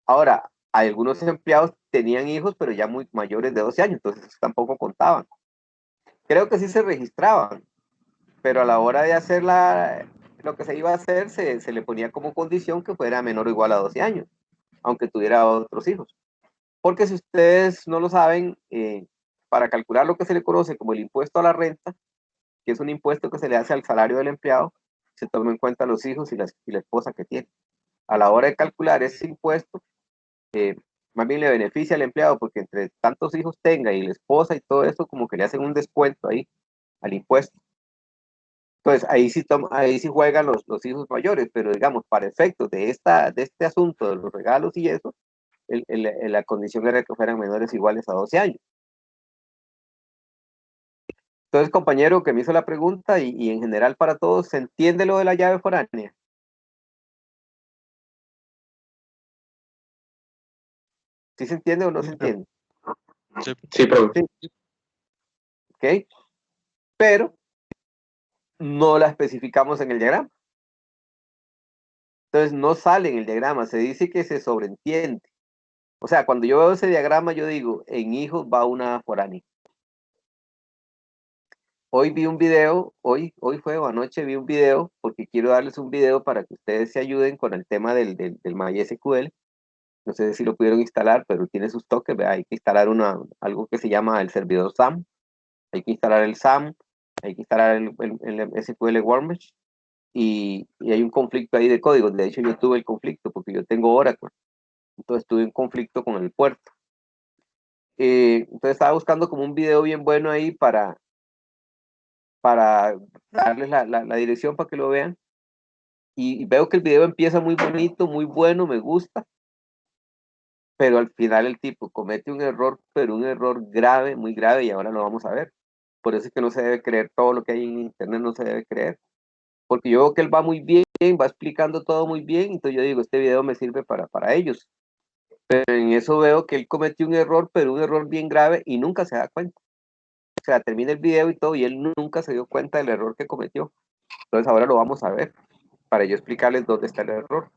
Ahora, Algunos empleados tenían hijos, pero ya muy mayores de 12 años, entonces tampoco contaban. Creo que sí se registraban, pero a la hora de hacer lo que se iba a hacer, se le ponía como condición que fuera menor o igual a 12 años, aunque tuviera otros hijos. Porque si ustedes no lo saben, para calcular lo que se le conoce como el impuesto a la renta, que es un impuesto que se le hace al salario del empleado, se toma en cuenta los hijos y la esposa que tiene. A la hora de calcular ese impuesto, más bien le beneficia al empleado porque entre tantos hijos tenga y la esposa y todo eso, como que le hacen un descuento ahí al impuesto. Entonces, ahí sí juegan los hijos mayores, pero digamos, para efectos de este asunto de los regalos y eso, la condición era que fueran menores iguales a 12 años. Entonces, compañero que me hizo la pregunta y en general para todos, ¿se entiende lo de la llave foránea? ¿Sí se entiende o no se entiende? Sí, profe. Sí. ¿Ok? Pero no la especificamos en el diagrama. Entonces no sale en el diagrama, se dice que se sobreentiende. O sea, cuando yo veo ese diagrama, yo digo, en hijos va una foránea. Hoy vi un video, hoy fue o anoche vi un video, porque quiero darles un video para que ustedes se ayuden con el tema del MySQL. No sé si lo pudieron instalar, pero tiene sus toques. ¿Vea? Hay que instalar algo que se llama el servidor SAM. Hay que instalar el SAM, hay que instalar el SQL Workbench. Y hay un conflicto ahí de código. De hecho, yo tuve el conflicto porque yo tengo Oracle. Entonces tuve un conflicto con el puerto. Entonces estaba buscando como un video bien bueno ahí para darles la dirección para que lo vean. Y veo que el video empieza muy bonito, muy bueno, me gusta. Pero al final el tipo comete un error, pero un error grave, muy grave, y ahora lo vamos a ver. Por eso es que no se debe creer todo lo que hay en internet, no se debe creer. Porque yo veo que él va muy bien, va explicando todo muy bien, entonces yo digo, este video me sirve para ellos. Pero en eso veo que él cometió un error, pero un error bien grave y nunca se da cuenta. O sea, termina el video y todo y él nunca se dio cuenta del error que cometió. Entonces ahora lo vamos a ver para yo explicarles dónde está el error.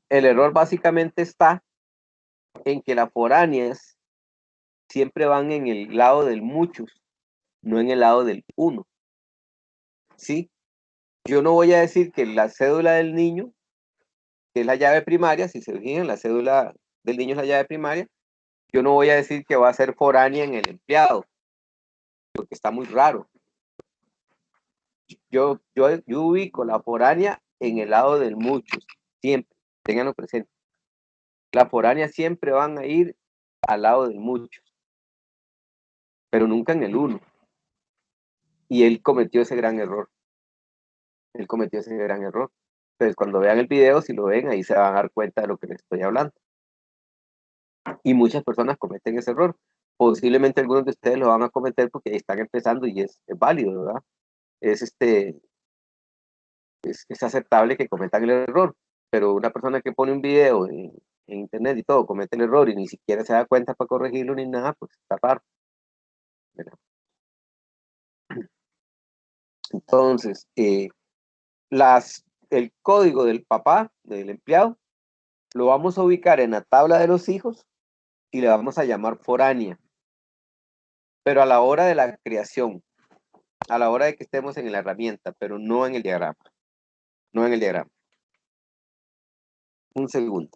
El error básicamente está en que las foráneas siempre van en el lado del muchos, no en el lado del uno. ¿Sí? Yo no voy a decir que la cédula del niño, que es la llave primaria, si se fijan, la cédula del niño es la llave primaria, yo no voy a decir que va a ser foránea en el empleado, porque está muy raro. Yo ubico la foránea en el lado del muchos, siempre, ténganlo presente. La foránea siempre van a ir al lado del muchos, pero nunca en el uno. Y él cometió ese gran error. Él cometió ese gran error. Entonces, cuando vean el video, si lo ven, ahí se van a dar cuenta de lo que les estoy hablando. Y muchas personas cometen ese error. Posiblemente algunos de ustedes lo van a cometer porque están empezando y es válido, ¿verdad? Es aceptable que cometan el error, pero una persona que pone un video en internet y todo, comete el error y ni siquiera se da cuenta para corregirlo ni nada, pues está raro, ¿verdad? Entonces, el código del papá, del empleado, lo vamos a ubicar en la tabla de los hijos y le vamos a llamar foránea. Pero a la hora de la creación, a la hora de que estemos en la herramienta, pero no en el diagrama. No en el diagrama. Un segundo.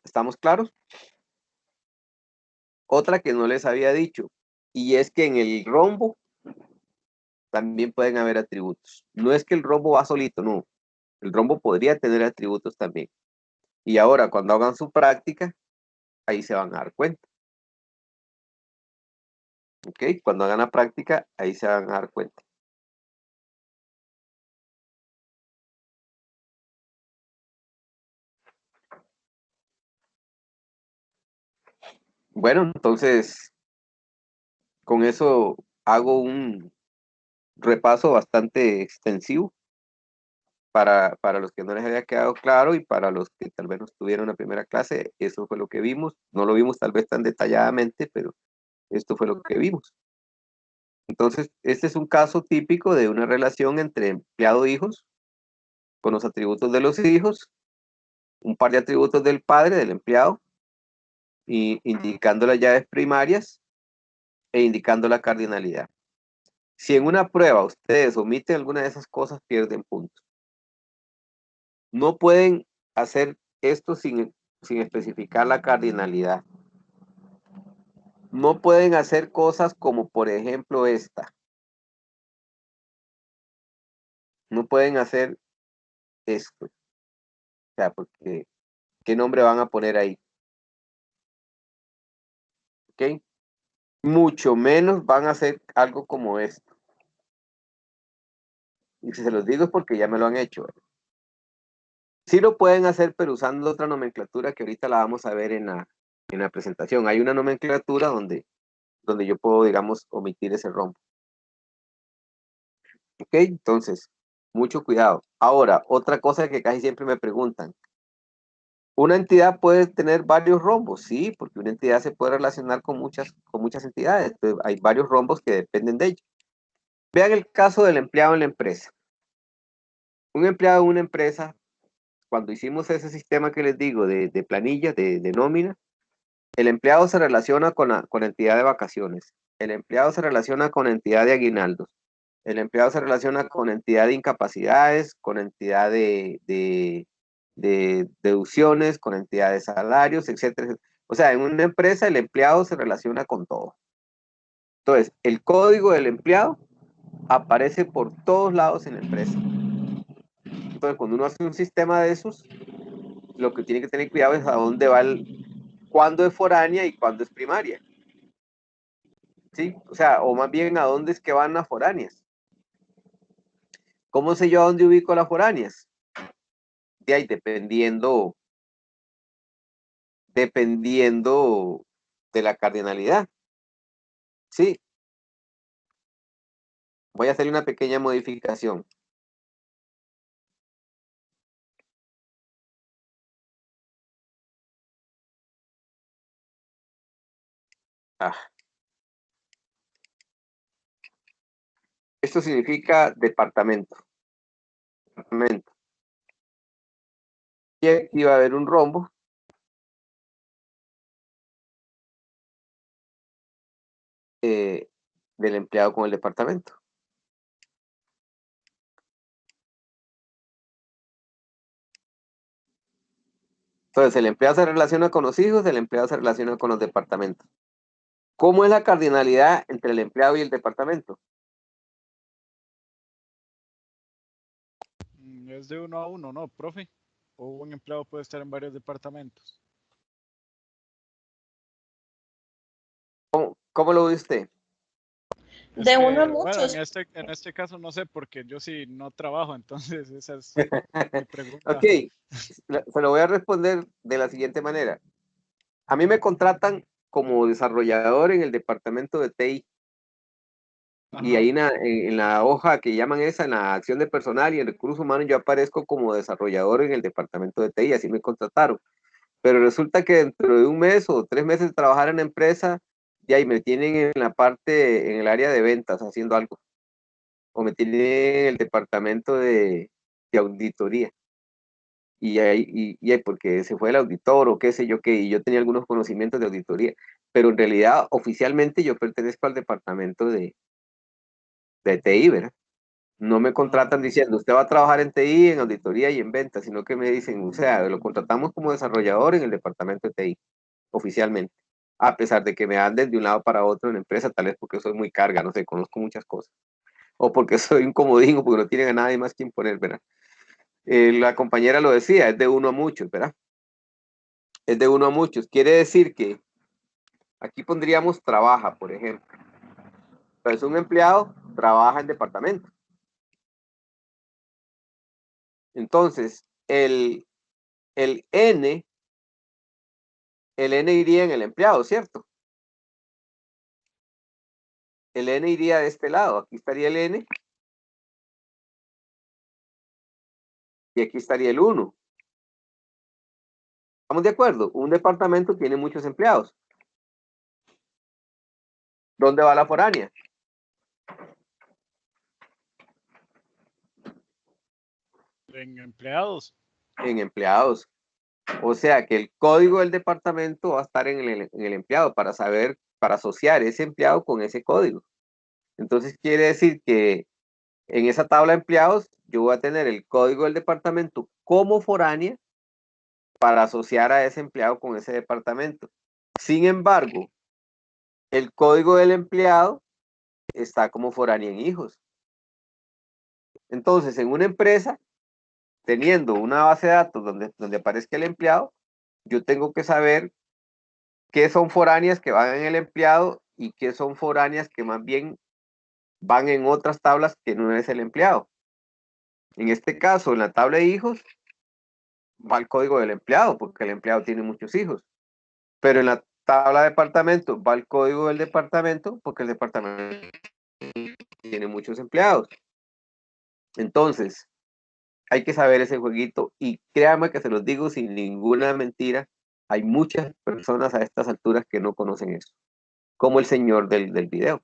¿Estamos claros? Otra que no les había dicho, y es que en el rombo también pueden haber atributos. No es que el rombo va solito, no. El rombo podría tener atributos también. Y ahora, cuando hagan su práctica, ahí se van a dar cuenta. ¿Ok? Cuando hagan la práctica, ahí se van a dar cuenta. Bueno, entonces, con eso hago un repaso bastante extensivo para los que no les había quedado claro y para los que tal vez no estuvieron en la primera clase. Eso fue lo que vimos. No lo vimos tal vez tan detalladamente, pero esto fue lo que vimos. Entonces, este es un caso típico de una relación entre empleado-hijos, con los atributos de los hijos, un par de atributos del padre, del empleado, y indicando las llaves primarias e indicando la cardinalidad. Si en una prueba ustedes omiten alguna de esas cosas, pierden puntos. No pueden hacer esto sin especificar la cardinalidad. No pueden hacer cosas como, por ejemplo, esta. No pueden hacer esto. O sea, porque, ¿qué nombre van a poner ahí? ¿Ok? Mucho menos van a hacer algo como esto. Y si se los digo es porque ya me lo han hecho. Sí lo pueden hacer, pero usando otra nomenclatura que ahorita la vamos a ver en la presentación. Hay una nomenclatura donde yo puedo, digamos, omitir ese rombo. ¿Ok? Entonces, mucho cuidado. Ahora, otra cosa que casi siempre me preguntan. ¿Una entidad puede tener varios rombos? Sí, porque una entidad se puede relacionar con muchas entidades. Entonces, hay varios rombos que dependen de ello. Vean el caso del empleado en la empresa. Un empleado en una empresa, cuando hicimos ese sistema que les digo de planilla, de nómina, el empleado se relaciona con la entidad de vacaciones. El empleado se relaciona con entidad de aguinaldos. El empleado se relaciona con entidad de incapacidades, con entidad de deducciones, con entidad de salarios, etcétera. O sea, en una empresa el empleado se relaciona con todo. Entonces, el código del empleado aparece por todos lados en la empresa. Entonces, cuando uno hace un sistema de esos, lo que tiene que tener cuidado es a dónde va cuándo es foránea y cuándo es primaria. ¿Sí? O sea, o más bien a dónde es que van las foráneas. ¿Cómo sé yo a dónde ubico las foráneas? De ahí, dependiendo de la cardinalidad. Sí. Voy a hacerle una pequeña modificación. Esto significa departamento. Y aquí va a haber un rombo. Del empleado con el departamento. Entonces, el empleado se relaciona con los hijos, el empleado se relaciona con los departamentos. ¿Cómo es la cardinalidad entre el empleado y el departamento? Es de 1 a 1, ¿no, profe? O un empleado puede estar en varios departamentos. ¿Cómo lo ve usted? Es De que, uno a bueno, muchos. en este caso no sé, porque yo sí no trabajo, entonces esa es mi pregunta. Ok, se lo voy a responder de la siguiente manera. A mí me contratan como desarrollador en el departamento de TI. Y Ajá. ahí en la hoja que llaman esa, en la acción de personal y en recursos humanos, yo aparezco como desarrollador en el departamento de TI, así me contrataron. Pero resulta que dentro de un mes o 3 meses de trabajar en la empresa, ya ahí me tienen en la parte, en el área de ventas haciendo algo. O me tienen en el departamento de auditoría. Y ahí porque se fue el auditor o qué sé yo qué, y yo tenía algunos conocimientos de auditoría. Pero en realidad, oficialmente, yo pertenezco al departamento de TI, ¿verdad? No me contratan diciendo, usted va a trabajar en TI, en auditoría y en ventas, sino que me dicen, o sea, lo contratamos como desarrollador en el departamento de TI, oficialmente. A pesar de que me anden de un lado para otro en la empresa, tal vez porque soy muy carga, no sé, conozco muchas cosas. O porque soy un comodín, o porque no tienen a nadie más que imponer, ¿verdad? La compañera lo decía, es de uno a muchos, ¿verdad? Es de uno a muchos. Quiere decir que aquí pondríamos trabaja, por ejemplo. Entonces, un empleado trabaja en departamento. Entonces, el N iría en el empleado, ¿cierto? El N iría de este lado. Aquí estaría el N. Y aquí estaría el 1. ¿Estamos de acuerdo? Un departamento tiene muchos empleados. ¿Dónde va la foránea? En empleados. En empleados. O sea que el código del departamento va a estar en el empleado para saber, para asociar ese empleado con ese código. Entonces quiere decir que en esa tabla de empleados yo voy a tener el código del departamento como foránea para asociar a ese empleado con ese departamento. Sin embargo, el código del empleado está como foránea en hijos. Entonces, en una empresa, teniendo una base de datos donde aparezca el empleado, yo tengo que saber qué son foráneas que van en el empleado y qué son foráneas que más bien van en otras tablas que no es el empleado. En este caso, en la tabla de hijos, va el código del empleado, porque el empleado tiene muchos hijos. Pero en la tabla de departamento va el código del departamento, porque el departamento tiene muchos empleados. Entonces, hay que saber ese jueguito y créanme que se los digo sin ninguna mentira, hay muchas personas a estas alturas que no conocen eso, como el señor del video.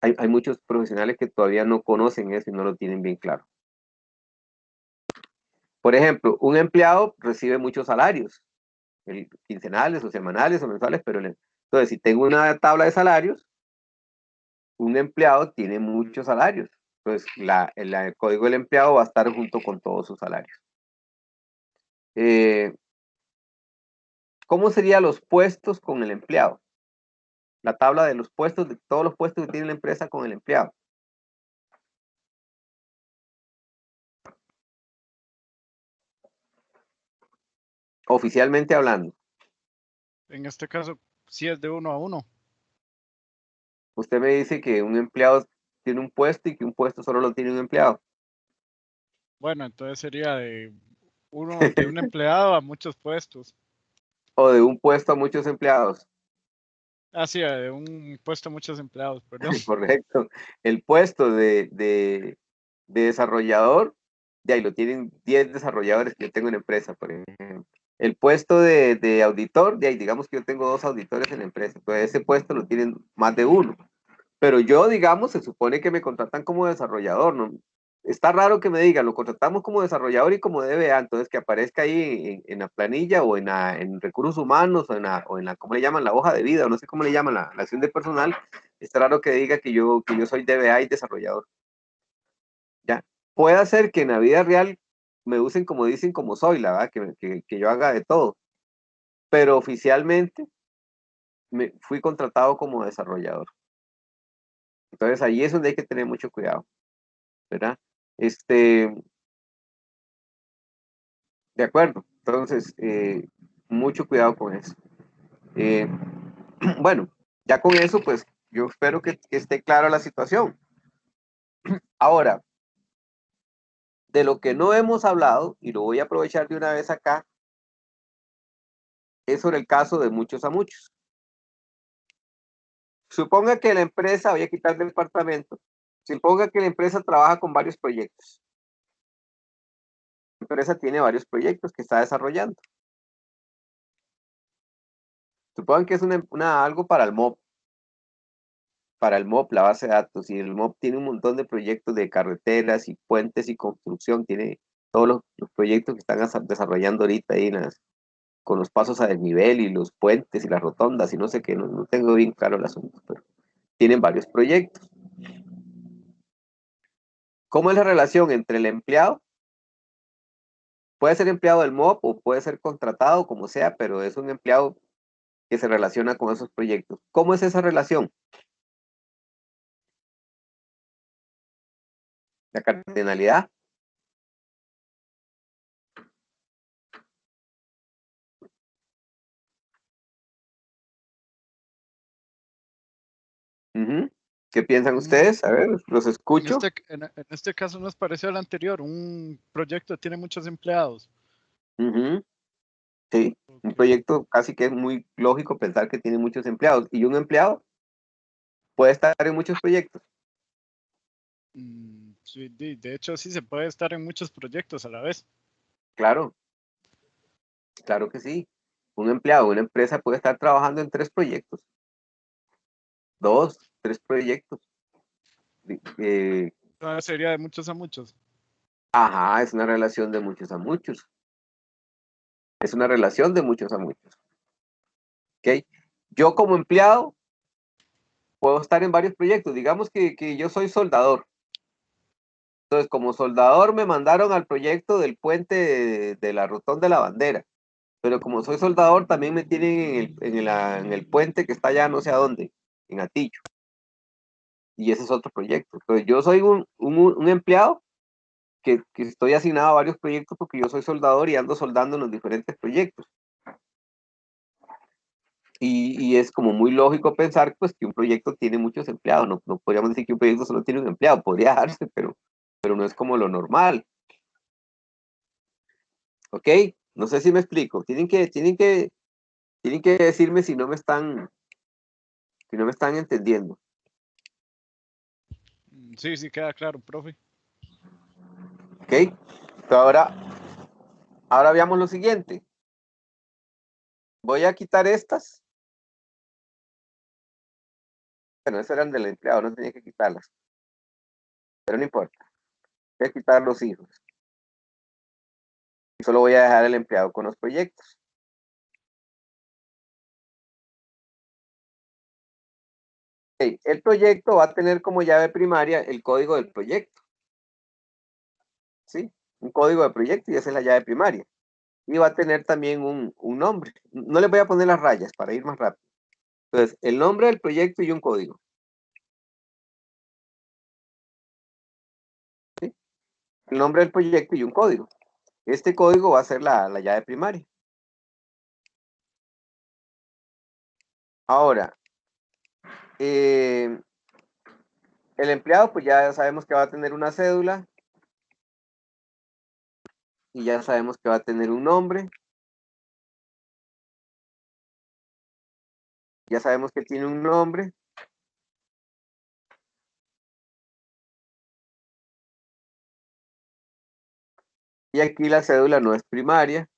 Hay muchos profesionales que todavía no conocen eso y no lo tienen bien claro. Por ejemplo, un empleado recibe muchos salarios, quincenales o semanales o mensuales, pero entonces si tengo una tabla de salarios, un empleado tiene muchos salarios. Entonces el código del empleado va a estar junto con todos sus salarios. ¿Cómo serían los puestos con el empleado? La tabla de los puestos, de todos los puestos que tiene la empresa con el empleado. Oficialmente hablando. En este caso, sí es de 1 a 1. Usted me dice que un empleado tiene un puesto y que un puesto solo lo tiene un empleado. Bueno, entonces sería de un empleado a muchos puestos. O de un puesto a muchos empleados. Ah, sí, de un puesto a muchos empleados, perdón. Correcto. El puesto de desarrollador, de ahí lo tienen 10 desarrolladores que yo tengo en la empresa, por ejemplo. El puesto de auditor, de ahí digamos que yo tengo 2 auditores en la empresa, entonces ese puesto lo tienen más de uno. Pero yo, digamos, se supone que me contratan como desarrollador, ¿no? Está raro que me digan, lo contratamos como desarrollador y como DBA, entonces que aparezca ahí en la planilla o en recursos humanos o en la, ¿cómo le llaman? La hoja de vida, o no sé cómo le llaman, la acción de personal. Está raro que diga que yo soy DBA y desarrollador. ¿Ya? Puede ser que en la vida real me usen como dicen, como soy, la verdad, que yo haga de todo. Pero oficialmente me fui contratado como desarrollador. Entonces ahí es donde hay que tener mucho cuidado, ¿verdad? De acuerdo. Entonces, mucho cuidado con eso. Bueno, ya con eso, pues yo espero que esté clara la situación. Ahora, de lo que no hemos hablado, y lo voy a aprovechar de una vez acá, es sobre el caso de muchos a muchos. Suponga que la empresa, voy a quitar del departamento, suponga que la empresa trabaja con varios proyectos. La empresa tiene varios proyectos que está desarrollando. Supongan que es algo para el MOP. Para el MOP, la base de datos, y el MOP tiene un montón de proyectos de carreteras y puentes y construcción, tiene todos los proyectos que están desarrollando ahorita ahí con los pasos a desnivel y los puentes y las rotondas y no sé qué, no tengo bien claro el asunto, pero tienen varios proyectos. ¿Cómo es la relación entre el empleado? Puede ser empleado del MOP o puede ser contratado, como sea, pero es un empleado que se relaciona con esos proyectos. ¿Cómo es esa relación? La cardinalidad. ¿Qué piensan ustedes? A ver, los escucho. En este caso nos pareció al anterior, un proyecto tiene muchos empleados. Sí, un proyecto casi que es muy lógico pensar que tiene muchos empleados. Y un empleado puede estar en muchos proyectos. Sí, de hecho, sí se puede estar en muchos proyectos a la vez. Claro, claro que sí. Un empleado, una empresa puede estar trabajando en 3 proyectos. 2, 3 proyectos. Sería de muchos a muchos. Ajá, es una relación de muchos a muchos. Es una relación de muchos a muchos. ¿Ok? Yo como empleado puedo estar en varios proyectos. Digamos que yo soy soldador. Entonces, como soldador me mandaron al proyecto del puente de la Rotonda de la Bandera. Pero como soy soldador, también me tienen en el puente que está allá no sé a dónde, en Atillo. Y ese es otro proyecto. Entonces, yo soy un empleado que estoy asignado a varios proyectos porque yo soy soldador y ando soldando en los diferentes proyectos. Y es como muy lógico pensar pues que un proyecto tiene muchos empleados. No podríamos decir que un proyecto solo tiene un empleado, podría darse, pero no es como lo normal. ¿Ok? No sé si me explico. Tienen que decirme si no me están entendiendo. Sí, sí, queda claro, profe. ¿Ok? Entonces ahora veamos lo siguiente. Voy a quitar estas. Bueno, esas eran del empleado, no tenía que quitarlas. Pero no importa. Voy a quitar los hijos. Y solo voy a dejar el empleado con los proyectos. Okay. El proyecto va a tener como llave primaria el código del proyecto. ¿Sí? Un código de proyecto y esa es la llave primaria. Y va a tener también un nombre. No le voy a poner las rayas para ir más rápido. Entonces, el nombre del proyecto y un código. ¿Sí? El nombre del proyecto y un código. Este código va a ser la llave primaria. Ahora, el empleado, pues ya sabemos que va a tener una cédula y ya sabemos que va a tener un nombre. Ya sabemos que tiene un nombre. Y aquí la cédula no es primaria,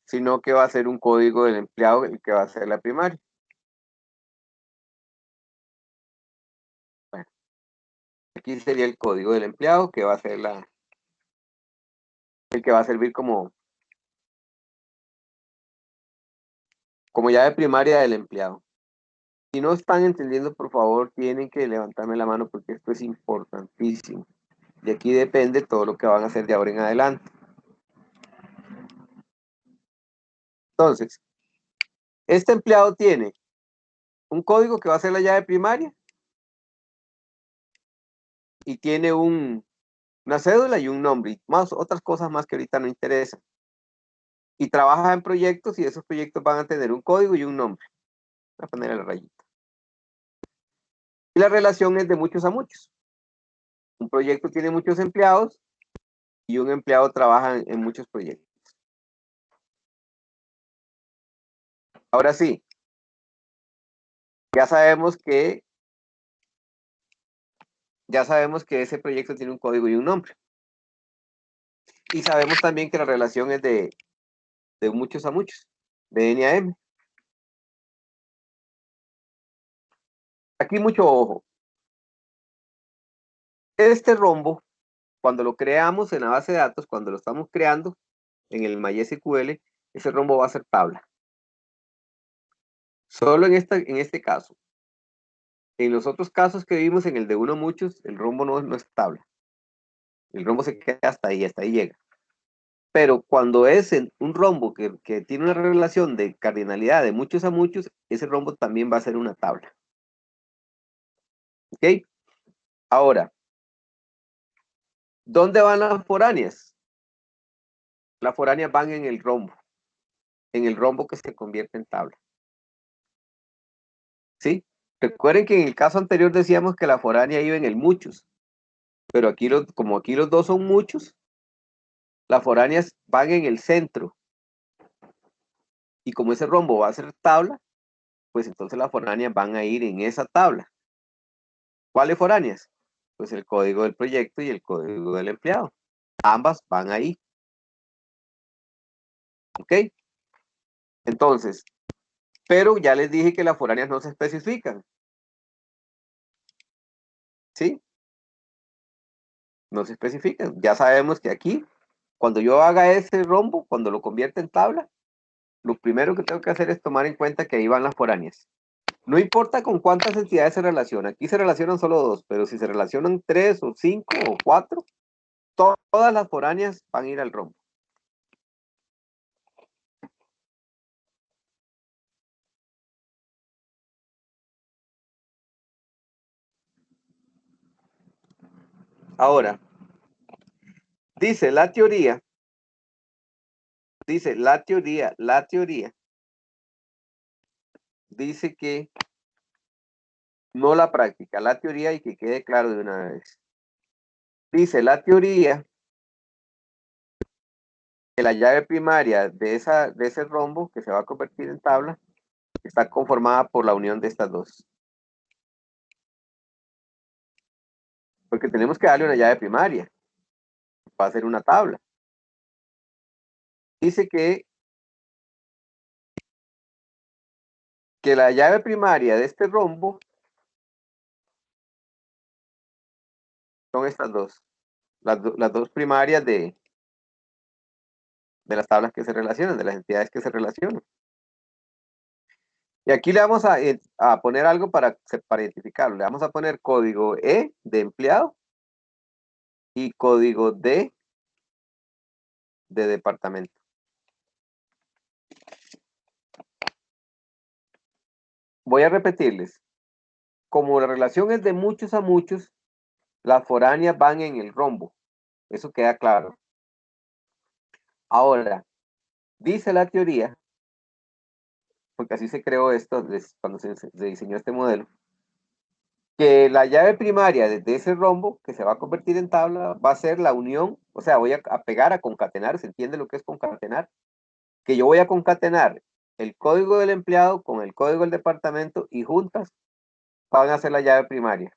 sino que va a ser un código del empleado el que va a ser la primaria. Bueno, aquí sería el código del empleado que va a ser el que va a servir como llave primaria del empleado. Si no están entendiendo, por favor, tienen que levantarme la mano porque esto es importantísimo. De aquí depende todo lo que van a hacer de ahora en adelante. Entonces, este empleado tiene un código que va a ser la llave primaria y tiene una cédula y un nombre y más otras cosas más que ahorita no interesan. Y trabaja en proyectos y esos proyectos van a tener un código y un nombre. Voy a poner la rayita. Y la relación es de muchos a muchos. Un proyecto tiene muchos empleados y un empleado trabaja en muchos proyectos. Ahora sí, ya sabemos que ese proyecto tiene un código y un nombre. Y sabemos también que la relación es de muchos a muchos, de N a M. Aquí mucho ojo. Este rombo, cuando lo creamos en la base de datos, cuando lo estamos creando en el MySQL, ese rombo va a ser tabla. Solo en este caso. En los otros casos que vimos, en el de uno a muchos, el rombo no es tabla. El rombo se queda hasta ahí llega. Pero cuando es un rombo que tiene una relación de cardinalidad de muchos a muchos, ese rombo también va a ser una tabla. ¿Ok? Ahora, ¿dónde van las foráneas? Las foráneas van en el rombo que se convierte en tabla. ¿Sí? Recuerden que en el caso anterior decíamos que la foránea iba en el muchos, pero como aquí los dos son muchos, las foráneas van en el centro. Y como ese rombo va a ser tabla, pues entonces las foráneas van a ir en esa tabla. ¿Cuáles foráneas? Pues el código del proyecto y el código del empleado. Ambas van ahí. ¿Ok? Entonces, pero ya les dije que las foráneas no se especifican. ¿Sí? No se especifica. Ya sabemos que aquí, cuando yo haga ese rombo, cuando lo convierta en tabla, lo primero que tengo que hacer es tomar en cuenta que ahí van las foráneas. No importa con cuántas entidades se relaciona. Aquí se relacionan solo 2, pero si se relacionan 3 o 5 o 4, todas las foráneas van a ir al rombo. Ahora, dice la teoría, dice que no la práctica, la teoría, y que quede claro de una vez. Dice la teoría que la llave primaria de ese rombo que se va a convertir en tabla está conformada por la unión de estas dos. Porque tenemos que darle una llave primaria. Va a ser una tabla. Dice que la llave primaria de este rombo son estas dos. Las dos primarias de las tablas que se relacionan, de las entidades que se relacionan. Y aquí le vamos a poner algo para identificarlo. Le vamos a poner código E de empleado y código D de departamento. Voy a repetirles. Como la relación es de muchos a muchos, las foráneas van en el rombo. Eso queda claro. Ahora, dice la teoría, porque así se creó esto cuando se diseñó este modelo, que la llave primaria de ese rombo que se va a convertir en tabla va a ser la unión, o sea, voy a pegar, a concatenar, ¿se entiende lo que es concatenar? Que yo voy a concatenar el código del empleado con el código del departamento y juntas van a ser la llave primaria.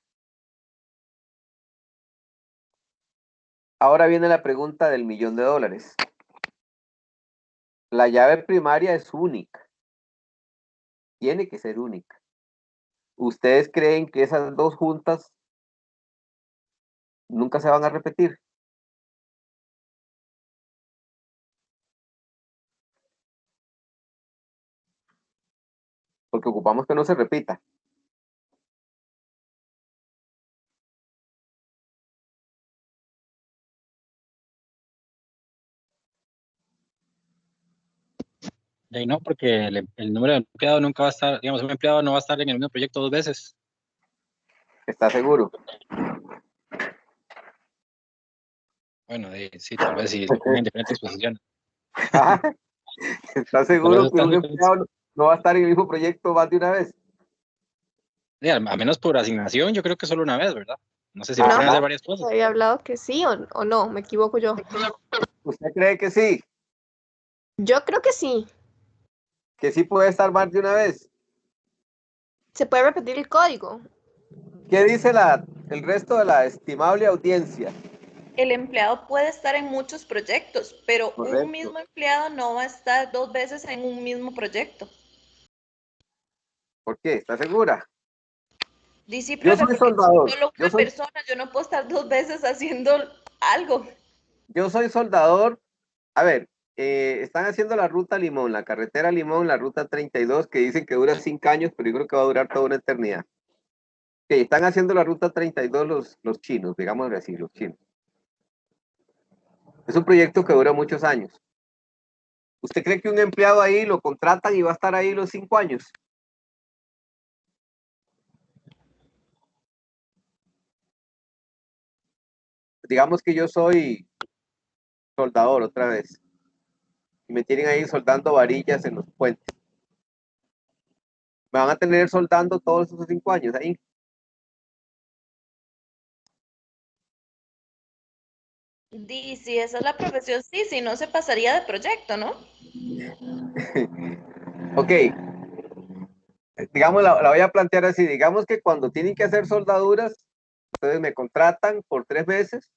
Ahora viene la pregunta del $1.000.000. La llave primaria es única. Tiene que ser única. ¿Ustedes creen que esas dos juntas nunca se van a repetir? Porque ocupamos que no se repita. Y no, porque el número de empleado nunca va a estar, digamos, un empleado no va a estar en el mismo proyecto 2 veces. ¿Está seguro? Bueno, sí, tal vez sí lo pongan en diferentes posiciones. ¿Está seguro que un empleado no va a estar en el mismo proyecto más de una vez? Sí, a menos por asignación, yo creo que solo una vez, ¿verdad? No sé si lo pueden hacer varias cosas. Había hablado que sí o no, me equivoco yo. ¿Usted cree que sí? Yo creo que sí. ¿Que sí puede estar más de una vez? Se puede repetir el código. ¿Qué dice el resto de la estimable audiencia? El empleado puede estar en muchos proyectos, pero Correcto. un mismo empleado no va a estar 2 veces en un mismo proyecto. ¿Por qué? ¿Está segura? Dice, Yo profe, soy porque soldador. solo una persona, yo no puedo estar 2 veces haciendo algo. Yo soy soldador. A ver, están haciendo la ruta Limón, la carretera Limón, la ruta 32, que dicen que dura 5 años, pero yo creo que va a durar toda una eternidad. Okay, están haciendo la ruta 32 los chinos, digámoslo así, los chinos. Es un proyecto que dura muchos años. ¿Usted cree que un empleado ahí lo contratan y va a estar ahí los 5 años? Digamos que yo soy soldador otra vez. Y me tienen ahí soldando varillas en los puentes. Me van a tener soldando todos esos 5 años ahí. Dice, esa es la profesión, sí, si no se pasaría de proyecto, ¿no? Ok. Digamos, la voy a plantear así. Digamos que cuando tienen que hacer soldaduras, ustedes me contratan por 3 meses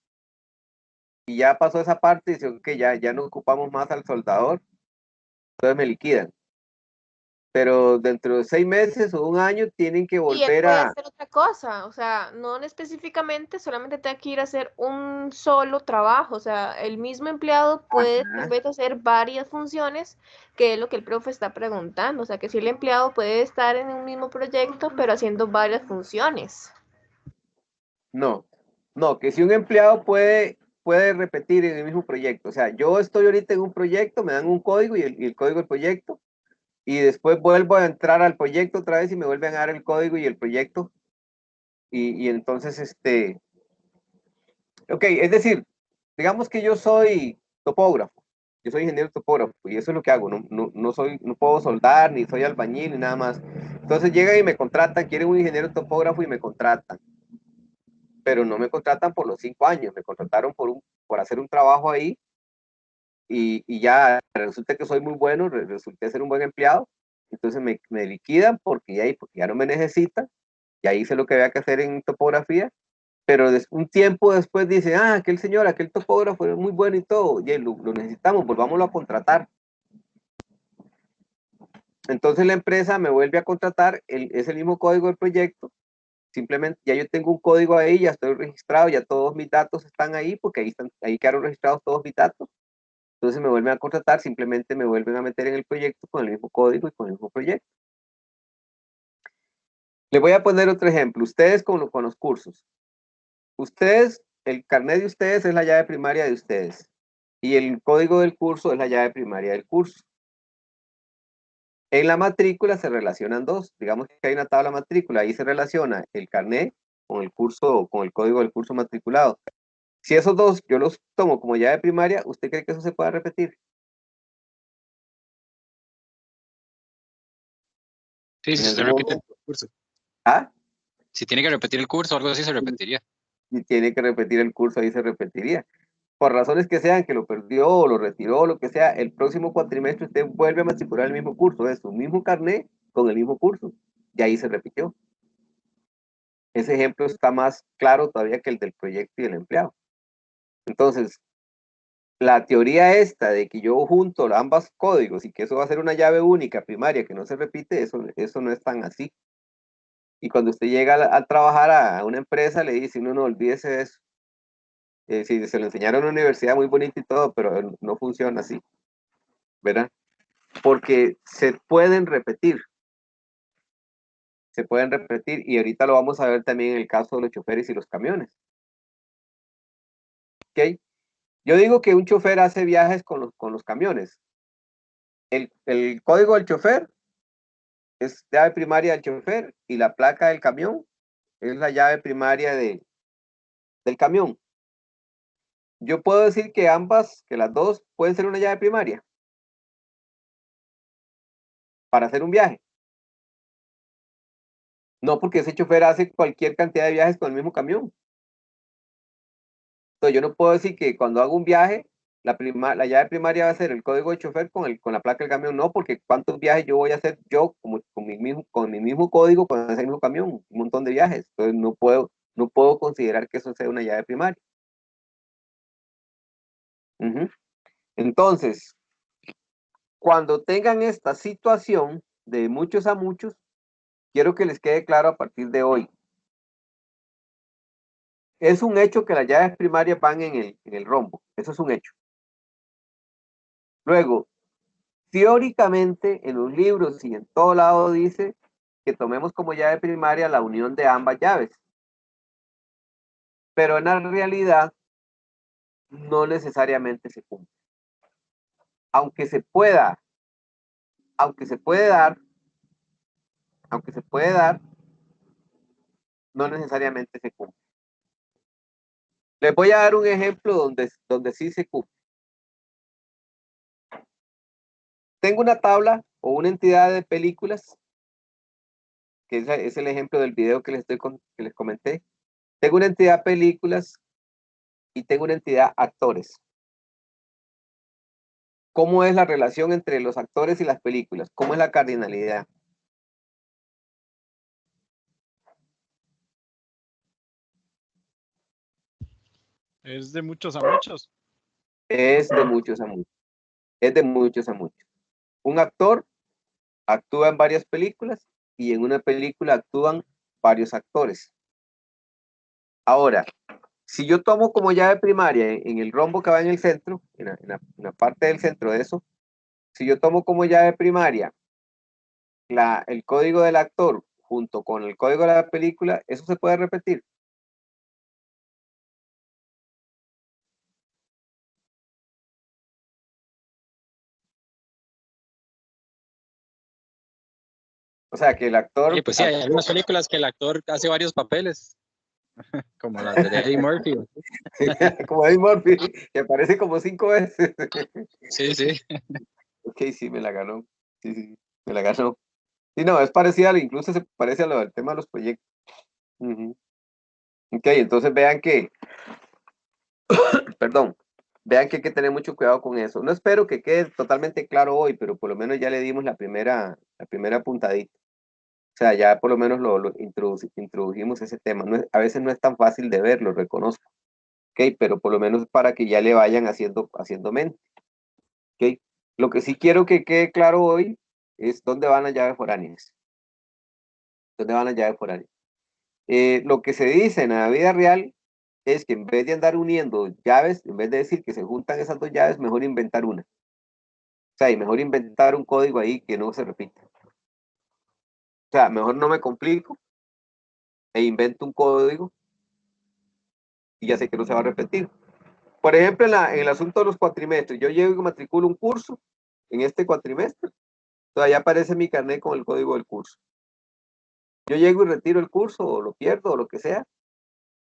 y ya pasó esa parte y dicen que ya no ocupamos más al soldador, entonces me liquidan. pero dentro de 6 meses o un año tienen que Y él volver puede a... hacer otra cosa, o sea, no específicamente, solamente tiene que ir a hacer un solo trabajo, o sea, el mismo empleado puede tal Ajá. vez hacer varias funciones, que es lo que el profe está preguntando, o sea, que si el empleado puede estar en un mismo proyecto, pero haciendo varias funciones. No, no, que si un empleado puede repetir en el mismo proyecto. O sea, yo estoy ahorita en un proyecto, me dan un código y el código del proyecto, y después vuelvo a entrar al proyecto otra vez y me vuelven a dar el código y el proyecto. Y entonces, ok, es decir, digamos que yo soy topógrafo, yo soy ingeniero topógrafo y eso es lo que hago, no puedo soldar, ni soy albañil, ni nada más. Entonces llegan y me contratan, quieren un ingeniero topógrafo y me contratan, pero no me contratan por los 5 años, me contrataron por hacer un trabajo ahí y ya resulta que soy muy bueno, resulté ser un buen empleado, entonces me liquidan porque ya no me necesitan, ya hice lo que había que hacer en topografía, pero un tiempo después dice, aquel señor, aquel topógrafo es muy bueno y todo, y lo necesitamos, volvámoslo a contratar. Entonces la empresa me vuelve a contratar, es el mismo código del proyecto, simplemente ya yo tengo un código ahí, ya estoy registrado, ya todos mis datos están ahí, porque ahí quedaron registrados todos mis datos. Entonces me vuelven a contratar, simplemente me vuelven a meter en el proyecto con el mismo código y con el mismo proyecto. Les voy a poner otro ejemplo. Ustedes con los cursos. Ustedes, el carnet de ustedes es la llave primaria de ustedes. Y el código del curso es la llave primaria del curso. En la matrícula se relacionan dos. Digamos que hay una tabla matrícula. Ahí se relaciona el carnet con el curso, con el código del curso matriculado. Si esos dos yo los tomo como llave primaria, ¿usted cree que eso se pueda repetir? Sí, si En usted algún repite el momento. curso. ¿Ah? Si tiene que repetir el curso o algo así, se repetiría. Y tiene que repetir el curso, ahí se repetiría. Por razones que sean, que lo perdió o lo retiró, lo que sea, el próximo cuatrimestre usted vuelve a matricular el mismo curso, es su mismo carnet con el mismo curso. Y ahí se repitió. Ese ejemplo está más claro todavía que el del proyecto y el empleado. Entonces, la teoría esta de que yo junto ambos códigos y que eso va a ser una llave única primaria que no se repite, eso no es tan así. Y cuando usted llega a trabajar a una empresa, le dice, no olvídese de eso. Si se lo enseñaron en la universidad, muy bonito y todo, pero no funciona así, ¿verdad? Porque se pueden repetir y ahorita lo vamos a ver también en el caso de los choferes y los camiones. ¿Ok? Yo digo que un chofer hace viajes con los camiones. El código del chofer es llave primaria del chofer y la placa del camión es la llave primaria del camión. Yo puedo decir que que las dos pueden ser una llave primaria para hacer un viaje. No, porque ese chofer hace cualquier cantidad de viajes con el mismo camión. Entonces yo no puedo decir que cuando hago un viaje, la llave primaria va a ser el código de chofer con la placa del camión. No, porque cuántos viajes yo voy a hacer yo con mi mismo código con ese mismo camión, un montón de viajes. Entonces no puedo considerar que eso sea una llave primaria. Entonces, cuando tengan esta situación de muchos a muchos, quiero que les quede claro a partir de hoy. Es un hecho que las llaves primarias van en el rombo. Eso es un hecho. Luego, teóricamente, en los libros y en todo lado dice que tomemos como llave primaria la unión de ambas llaves. Pero en la realidad, no necesariamente se cumple. Aunque se puede dar, no necesariamente se cumple. Les voy a dar un ejemplo donde sí se cumple. Tengo una tabla o una entidad de películas, que es el ejemplo del video que les comenté. Tengo una entidad películas y tengo una entidad actores. ¿Cómo es la relación entre los actores y las películas? ¿Cómo es la cardinalidad? Es de muchos a muchos. Es de muchos a muchos. Es de muchos a muchos. Un actor actúa en varias películas y en una película actúan varios actores. Ahora, si yo tomo como llave primaria en el rombo que va en el centro, en la parte del centro de eso, si yo tomo como llave primaria el código del actor junto con el código de la película, ¿eso se puede repetir? O sea, que el actor... Pues sí, hay algunas películas que el actor hace varios papeles, como las de Eddie Murphy. Como Eddie Murphy, que aparece como 5 veces. Sí, sí. Ok, sí, me la ganó. Sí, sí, me la ganó. Sí, no, es parecida, incluso se parece a lo del tema de los proyectos. Ok, entonces vean que, perdón, vean que hay que tener mucho cuidado con eso. No espero que quede totalmente claro hoy, pero por lo menos ya le dimos la primera puntadita. O sea, ya por lo menos lo introdujimos ese tema. A veces no es tan fácil de ver, lo reconozco. Ok, pero por lo menos para que ya le vayan haciendo mente. Ok, lo que sí quiero que quede claro hoy es dónde van las llaves foráneas. ¿Dónde van las llaves foráneas? Lo que se dice en la vida real es que en vez de andar uniendo llaves, en vez de decir que se juntan esas dos llaves, mejor inventar una. O sea, y mejor inventar un código ahí que no se repita. O sea, mejor no me complico e invento un código y ya sé que no se va a repetir. Por ejemplo, en el asunto de los cuatrimestres, yo llego y matriculo un curso en este cuatrimestre, todavía aparece mi carnet con el código del curso. Yo llego y retiro el curso, o lo pierdo, o lo que sea,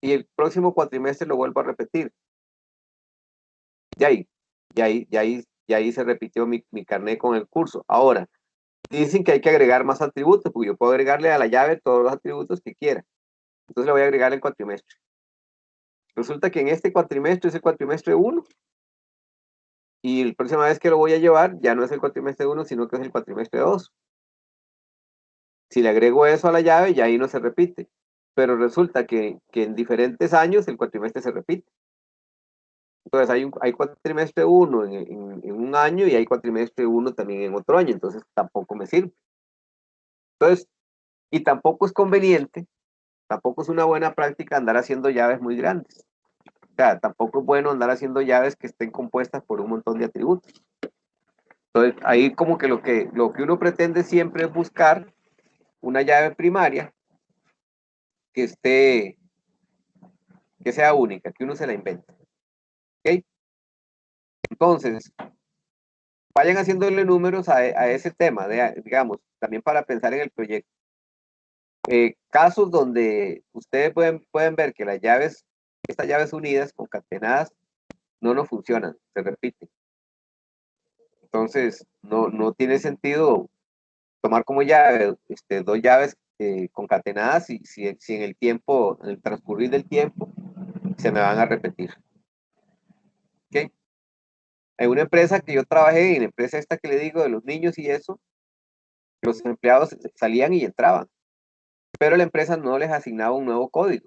y el próximo cuatrimestre lo vuelvo a repetir. Ya ahí se repitió mi carnet con el curso. Ahora, dicen que hay que agregar más atributos, porque yo puedo agregarle a la llave todos los atributos que quiera. Entonces le voy a agregar el cuatrimestre. Resulta que en este cuatrimestre es el cuatrimestre 1, y la próxima vez que lo voy a llevar ya no es el cuatrimestre 1, sino que es el cuatrimestre 2. Si le agrego eso a la llave, ya ahí no se repite. Pero resulta que en diferentes años el cuatrimestre se repite. Entonces hay cuatrimestre 1 en un año y hay cuatrimestre 1 también en otro año, entonces tampoco me sirve. Entonces, y tampoco es conveniente, tampoco es una buena práctica andar haciendo llaves muy grandes. O sea, tampoco es bueno andar haciendo llaves que estén compuestas por un montón de atributos. Entonces, ahí como que lo que uno pretende siempre es buscar una llave primaria que sea única, que uno se la invente. ¿Ok? Entonces, vayan haciéndole números a ese tema, digamos, también para pensar en el proyecto. Casos donde ustedes pueden ver que estas llaves unidas, concatenadas, no funcionan, se repiten. Entonces, no tiene sentido tomar como llave dos llaves concatenadas si en el transcurrir del tiempo, se me van a repetir. ¿Ok? En una empresa que yo trabajé, en la empresa esta que le digo de los niños y eso, los empleados salían y entraban, pero la empresa no les asignaba un nuevo código.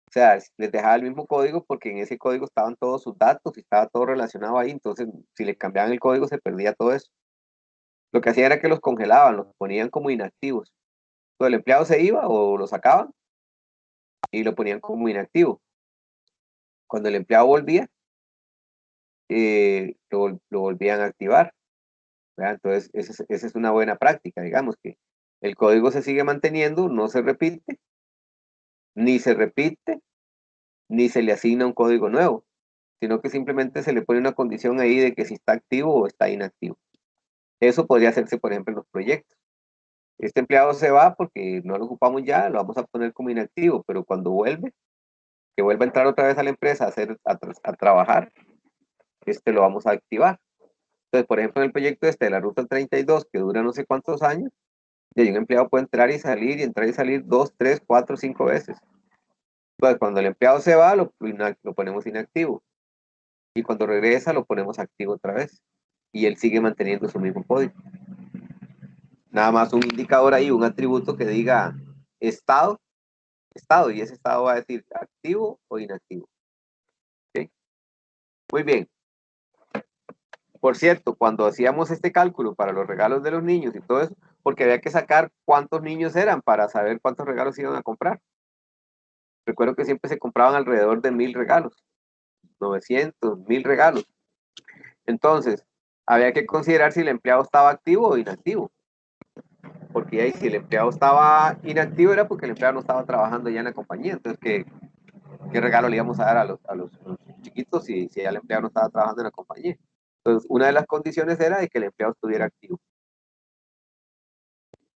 O sea, les dejaba el mismo código porque en ese código estaban todos sus datos y estaba todo relacionado ahí, entonces si le cambiaban el código se perdía todo eso. Lo que hacían era que los congelaban, los ponían como inactivos. Entonces el empleado se iba o lo sacaban y lo ponían como inactivo. Cuando el empleado volvía, lo volvían a activar, ¿verdad? Entonces esa es una buena práctica, digamos que el código se sigue manteniendo, no se repite, ni se repite, ni se le asigna un código nuevo, sino que simplemente se le pone una condición ahí de que si está activo o está inactivo. Eso podría hacerse, por ejemplo, en los proyectos. Este empleado se va porque no lo ocupamos ya, lo vamos a poner como inactivo, pero cuando que vuelva a entrar otra vez a la empresa a trabajar, lo vamos a activar. Entonces, por ejemplo, en el proyecto de la Ruta 32, que dura no sé cuántos años, y un empleado puede entrar y salir 2, 3, 4, 5 veces. Entonces, cuando el empleado se va, lo ponemos inactivo. Y cuando regresa, lo ponemos activo otra vez. Y él sigue manteniendo su mismo código. Nada más un indicador ahí, un atributo que diga estado, y ese estado va a decir activo o inactivo. ¿Okay? Muy bien. Por cierto, cuando hacíamos este cálculo para los regalos de los niños y todo eso, porque había que sacar cuántos niños eran para saber cuántos regalos iban a comprar. Recuerdo que siempre se compraban alrededor de 1000 regalos, 900, 1000 regalos. Entonces, había que considerar si el empleado estaba activo o inactivo. Porque ahí, si el empleado estaba inactivo era porque el empleado no estaba trabajando ya en la compañía. Entonces, ¿qué regalo le íbamos a dar a los chiquitos si ya el empleado no estaba trabajando en la compañía? Entonces, una de las condiciones era de que el empleado estuviera activo.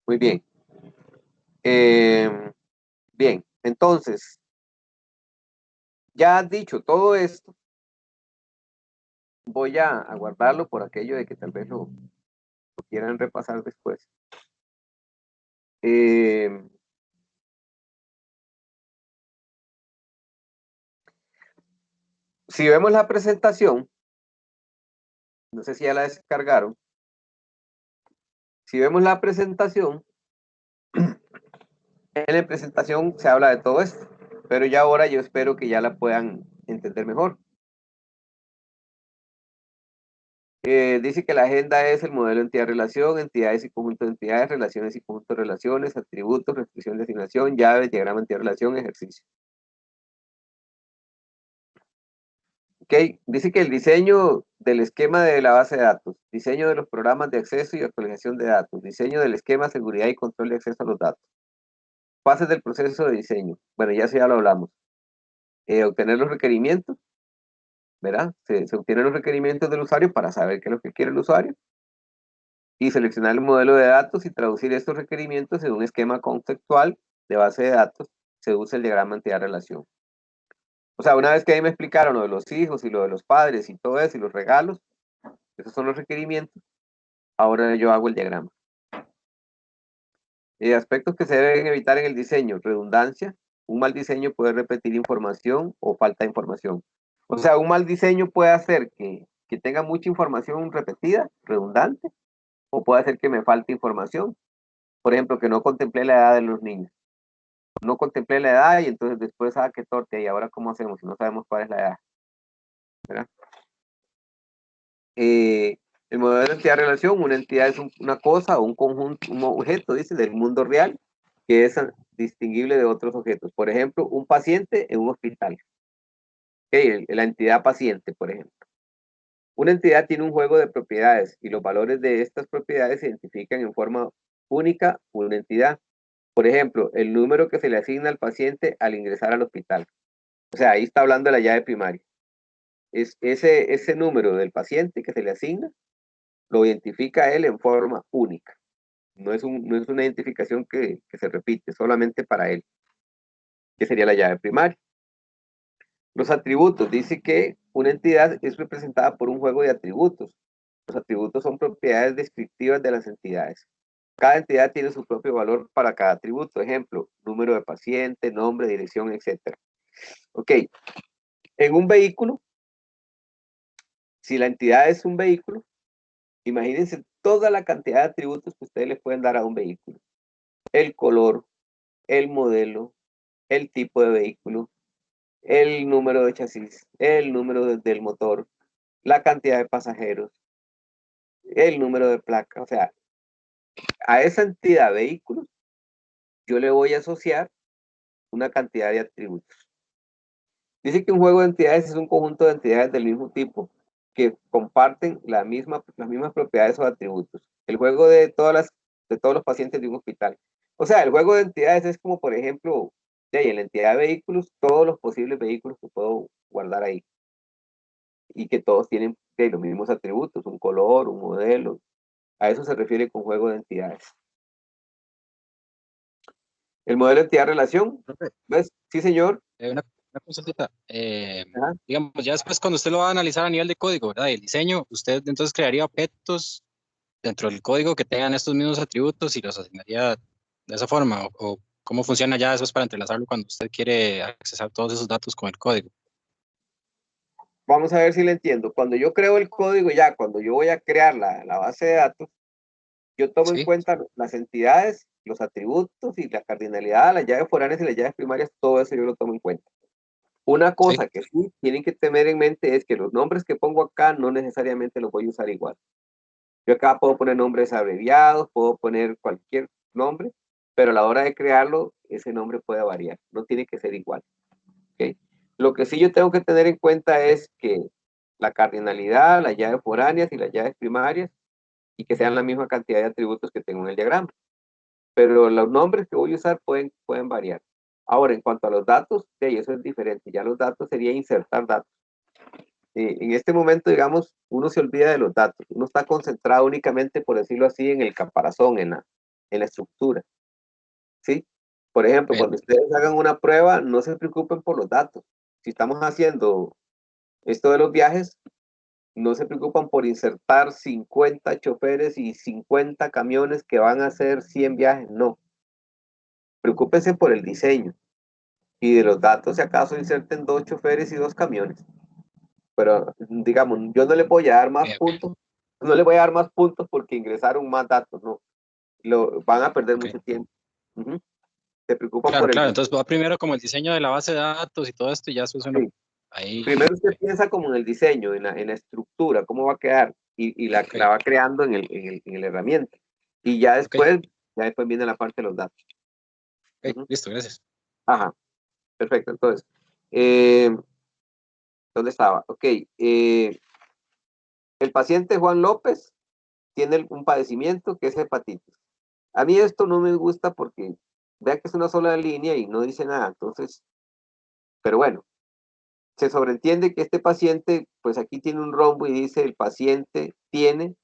Muy bien. Bien, entonces, ya has dicho todo esto, voy a guardarlo por aquello de que tal vez lo quieran repasar después. Si vemos la presentación, no sé si ya la descargaron, si vemos la presentación, en la presentación se habla de todo esto, pero ya ahora yo espero que ya la puedan entender mejor. Dice que la agenda es el modelo entidad-relación, entidades y conjunto de entidades, relaciones y conjunto de relaciones, atributos, restricción de asignación, llaves, diagrama entidad-relación, ejercicio. Ok, dice que el diseño del esquema de la base de datos, diseño de los programas de acceso y actualización de datos, diseño del esquema, seguridad y control de acceso a los datos. Fases del proceso de diseño. Bueno, ya lo hablamos. Obtener los requerimientos, ¿verdad? Se obtienen los requerimientos del usuario para saber qué es lo que quiere el usuario. Y seleccionar el modelo de datos y traducir estos requerimientos en un esquema conceptual de base de datos. Se usa el diagrama entidad-relación. O sea, una vez que ahí me explicaron lo de los hijos y lo de los padres y todo eso y los regalos, esos son los requerimientos, ahora yo hago el diagrama. Aspectos que se deben evitar en el diseño: redundancia. Un mal diseño puede repetir información o falta de información. O sea, un mal diseño puede hacer que tenga mucha información repetida, redundante, o puede hacer que me falte información. Por ejemplo, que no contemplé la edad de los niños. No contemplé la edad y entonces después, qué torte, y ahora cómo hacemos si no sabemos cuál es la edad, ¿verdad? El modelo de entidad-relación: una entidad es una cosa o un conjunto, un objeto, dice, del mundo real, que es distinguible de otros objetos. Por ejemplo, un paciente en un hospital. La entidad paciente, por ejemplo. Una entidad tiene un juego de propiedades y los valores de estas propiedades se identifican en forma única una entidad. Por ejemplo, el número que se le asigna al paciente al ingresar al hospital. O sea, ahí está hablando de la llave primaria. Es ese número del paciente que se le asigna, lo identifica él en forma única. No es una identificación que se repite, solamente para él, que sería la llave primaria. Los atributos: dice que una entidad es representada por un juego de atributos. Los atributos son propiedades descriptivas de las entidades. Cada entidad tiene su propio valor para cada atributo. Ejemplo, número de paciente, nombre, dirección, etc. Ok. En un vehículo, si la entidad es un vehículo, imagínense toda la cantidad de atributos que ustedes le pueden dar a un vehículo. El color, el modelo, el tipo de vehículo, el número de chasis, el número del motor, la cantidad de pasajeros, el número de placa. O sea, a esa entidad vehículos yo le voy a asociar una cantidad de atributos. Dice que un juego de entidades es un conjunto de entidades del mismo tipo que comparten las mismas propiedades o atributos. El juego de todos los pacientes de un hospital. O sea, el juego de entidades es como, por ejemplo, en la entidad de vehículos, todos los posibles vehículos que puedo guardar ahí. Y que todos tienen los mismos atributos, un color, un modelo. A eso se refiere con juego de entidades. El modelo de entidad-relación. ¿Ves? Sí, señor. Una consultita. Digamos, ya después cuando usted lo va a analizar a nivel de código, ¿verdad? Y el diseño, usted entonces crearía objetos dentro del código que tengan estos mismos atributos y los asignaría de esa forma, o cómo funciona ya después para entrelazarlo cuando usted quiere accesar todos esos datos con el código. Vamos a ver si le entiendo. Cuando yo creo el código, cuando yo voy a crear la base de datos, yo tomo en cuenta las entidades, los atributos y la cardinalidad, las llaves foráneas y las llaves primarias, todo eso yo lo tomo en cuenta. Una cosa que sí tienen que tener en mente es que los nombres que pongo acá no necesariamente los voy a usar igual. Yo acá puedo poner nombres abreviados, puedo poner cualquier nombre, pero a la hora de crearlo, ese nombre puede variar, no tiene que ser igual. ¿Okay? Lo que sí yo tengo que tener en cuenta es que la cardinalidad, las llaves foráneas y las llaves primarias, y que sean la misma cantidad de atributos que tengo en el diagrama. Pero los nombres que voy a usar pueden variar. Ahora, en cuanto a los datos, eso es diferente. Ya los datos sería insertar datos. En este momento, digamos, uno se olvida de los datos. Uno está concentrado únicamente, por decirlo así, en el caparazón, en la estructura. ¿Sí? Por ejemplo, cuando ustedes hagan una prueba, no se preocupen por los datos. Si estamos haciendo esto de los viajes, no se preocupan por insertar 50 choferes y 50 camiones que van a hacer 100 viajes. No. Preocúpense por el diseño. Y de los datos, si acaso inserten 2 choferes y 2 camiones. Pero, digamos, yo no le voy a dar más puntos. No le voy a dar más puntos porque ingresaron más datos, ¿no? Van a perder mucho tiempo. Se preocupan por el... Claro, entonces va primero como el diseño de la base de datos y todo esto, y ya eso suena ahí. Primero usted piensa como en el diseño, en la estructura, cómo va a quedar, y la va creando en la herramienta. Y ya después viene la parte de los datos. Listo, gracias. Ajá, perfecto. Entonces, ¿dónde estaba? Ok. El paciente Juan López tiene un padecimiento que es hepatitis. A mí esto no me gusta porque vea que es una sola línea y no dice nada. Entonces, pero bueno, se sobreentiende que este paciente, pues aquí tiene un rombo y dice el paciente tiene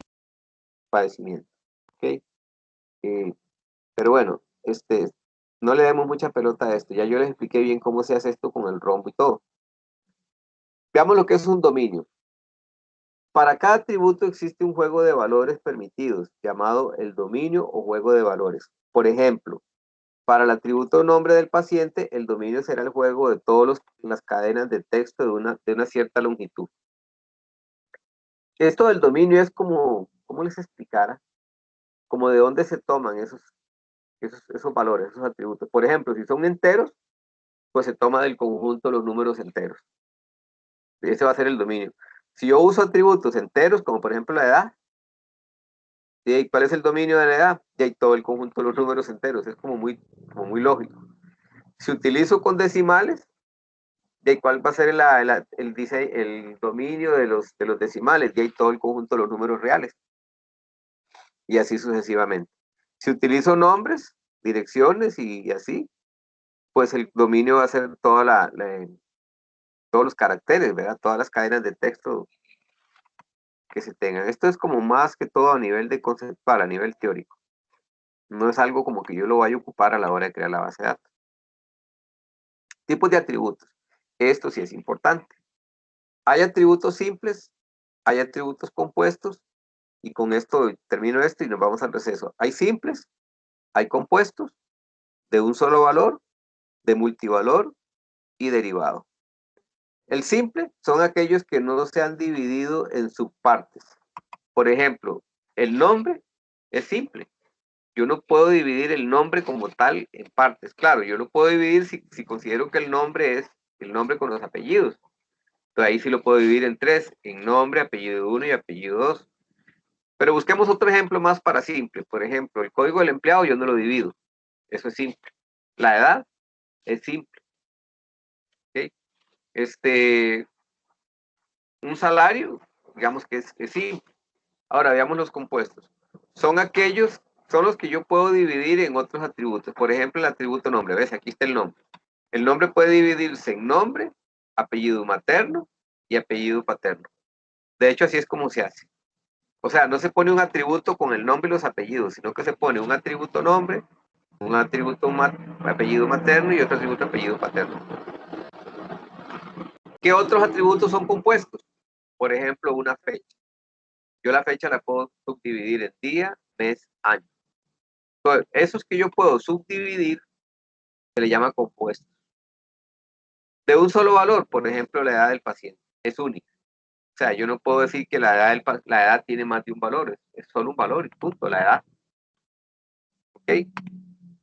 padecimiento. ¿Ok? Pero bueno, no le demos mucha pelota a esto. Ya yo les expliqué bien cómo se hace esto con el rombo y todo. Veamos lo que es un dominio. Para cada atributo existe un juego de valores permitidos, llamado el dominio o juego de valores. Por ejemplo, para el atributo nombre del paciente, el dominio será el juego de todas las cadenas de texto de una cierta longitud. Esto del dominio es como, ¿cómo les explicara? Como de dónde se toman esos valores, esos atributos. Por ejemplo, si son enteros, pues se toma del conjunto los números enteros. Ese va a ser el dominio. Si yo uso atributos enteros, como por ejemplo la edad, ¿cuál es el dominio de la edad? Y hay todo el conjunto de los números enteros. Es como muy lógico. Si utilizo con decimales, ¿de cuál va a ser el dominio de los decimales? Y hay todo el conjunto de los números reales. Y así sucesivamente. Si utilizo nombres, direcciones y así, pues el dominio va a ser todos los caracteres, ¿verdad? Todas las cadenas de texto que se tengan. Esto es como más que todo a nivel de conceptual, a nivel teórico. No es algo como que yo lo vaya a ocupar a la hora de crear la base de datos. Tipos de atributos. Esto sí es importante. Hay atributos simples, hay atributos compuestos, y con esto termino esto y nos vamos al receso. Hay simples, hay compuestos, de un solo valor, de multivalor y derivado. El simple son aquellos que no se han dividido en subpartes. Por ejemplo, el nombre es simple. Yo no puedo dividir el nombre como tal en partes. Claro, yo lo puedo dividir si considero que el nombre es el nombre con los apellidos. Entonces ahí sí lo puedo dividir en 3, en nombre, apellido 1 y apellido 2. Pero busquemos otro ejemplo más para simple. Por ejemplo, el código del empleado yo no lo divido. Eso es simple. La edad es simple. ¿Okay? Un salario, digamos que es simple. Ahora veamos los compuestos. Son los que yo puedo dividir en otros atributos. Por ejemplo, el atributo nombre. ¿Ves? Aquí está el nombre. El nombre puede dividirse en nombre, apellido materno y apellido paterno. De hecho, así es como se hace. O sea, no se pone un atributo con el nombre y los apellidos, sino que se pone un atributo nombre, un atributo apellido materno y otro atributo apellido paterno. ¿Qué otros atributos son compuestos? Por ejemplo, una fecha. Yo la fecha la puedo subdividir en día, mes, año. Entonces, esos que yo puedo subdividir se le llama compuestos. De un solo valor, por ejemplo, la edad del paciente es única. O sea, yo no puedo decir que la edad tiene más de un valor, es solo un valor y punto, la edad. ¿Ok?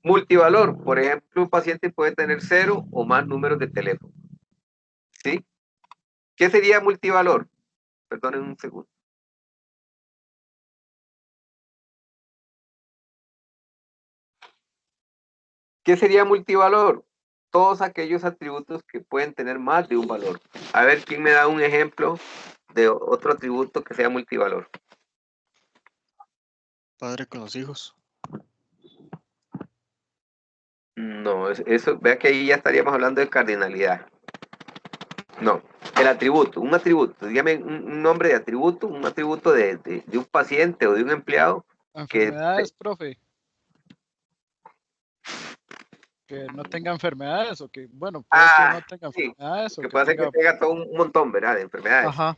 Multivalor, por ejemplo, un paciente puede tener 0 o más números de teléfono. ¿Sí? ¿Qué sería multivalor? Perdonen un segundo. ¿Qué sería multivalor? Todos aquellos atributos que pueden tener más de un valor. A ver, ¿quién me da un ejemplo de otro atributo que sea multivalor? Padre con los hijos. No, eso, vea que ahí ya estaríamos hablando de cardinalidad. No, el atributo, un atributo, dígame un nombre de atributo, un atributo de un paciente o de un empleado. Enfermedades, profe. Que no tenga enfermedades o que, bueno, puede que no tenga Sí, enfermedades lo o que que pasa es que tenga... tenga todo un montón, ¿verdad? De enfermedades. Ajá,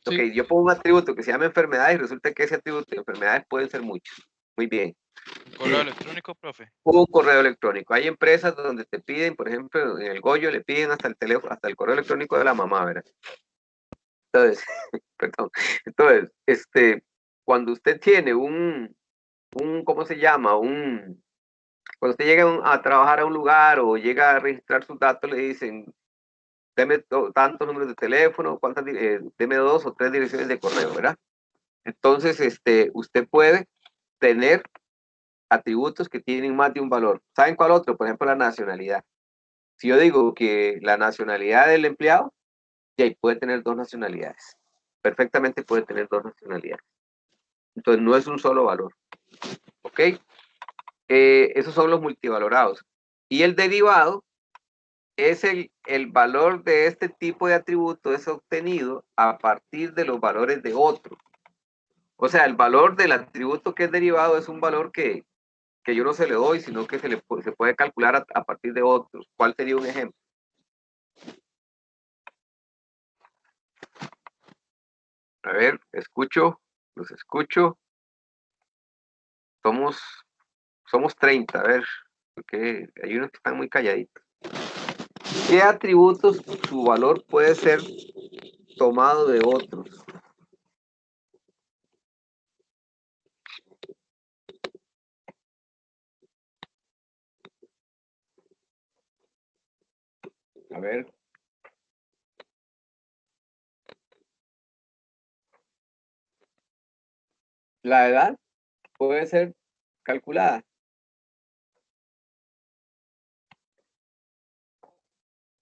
Ok, sí. yo pongo un atributo que se llama enfermedades y resulta que ese atributo de enfermedades pueden ser muchos. Muy bien. ¿Un correo electrónico, profe? Un correo electrónico. Hay empresas donde te piden, por ejemplo, en el Goyo le piden hasta el teléfono, hasta el correo electrónico de la mamá, ¿verdad? Entonces, perdón. Entonces, cuando usted tiene ¿cómo se llama? Cuando usted llega a trabajar a un lugar o llega a registrar sus datos, le dicen, deme tantos números de teléfono, deme 2 o 3 direcciones de correo, ¿verdad? Entonces, usted puede tener atributos que tienen más de un valor. ¿Saben cuál otro? Por ejemplo, la nacionalidad. Si yo digo que la nacionalidad del empleado, ya puede tener 2 nacionalidades. Perfectamente puede tener 2 nacionalidades. Entonces, no es un solo valor. ¿Ok? Esos son los multivalorados. Y el derivado es el valor de este tipo de atributo es obtenido a partir de los valores de otro. O sea, el valor del atributo que es derivado es un valor que yo no se le doy, sino que se puede calcular a partir de otros. ¿Cuál sería un ejemplo? A ver, los escucho. Somos 30, a ver, porque hay unos que están muy calladitos. ¿Qué atributos su valor puede ser tomado de otros? A ver. La edad puede ser calculada.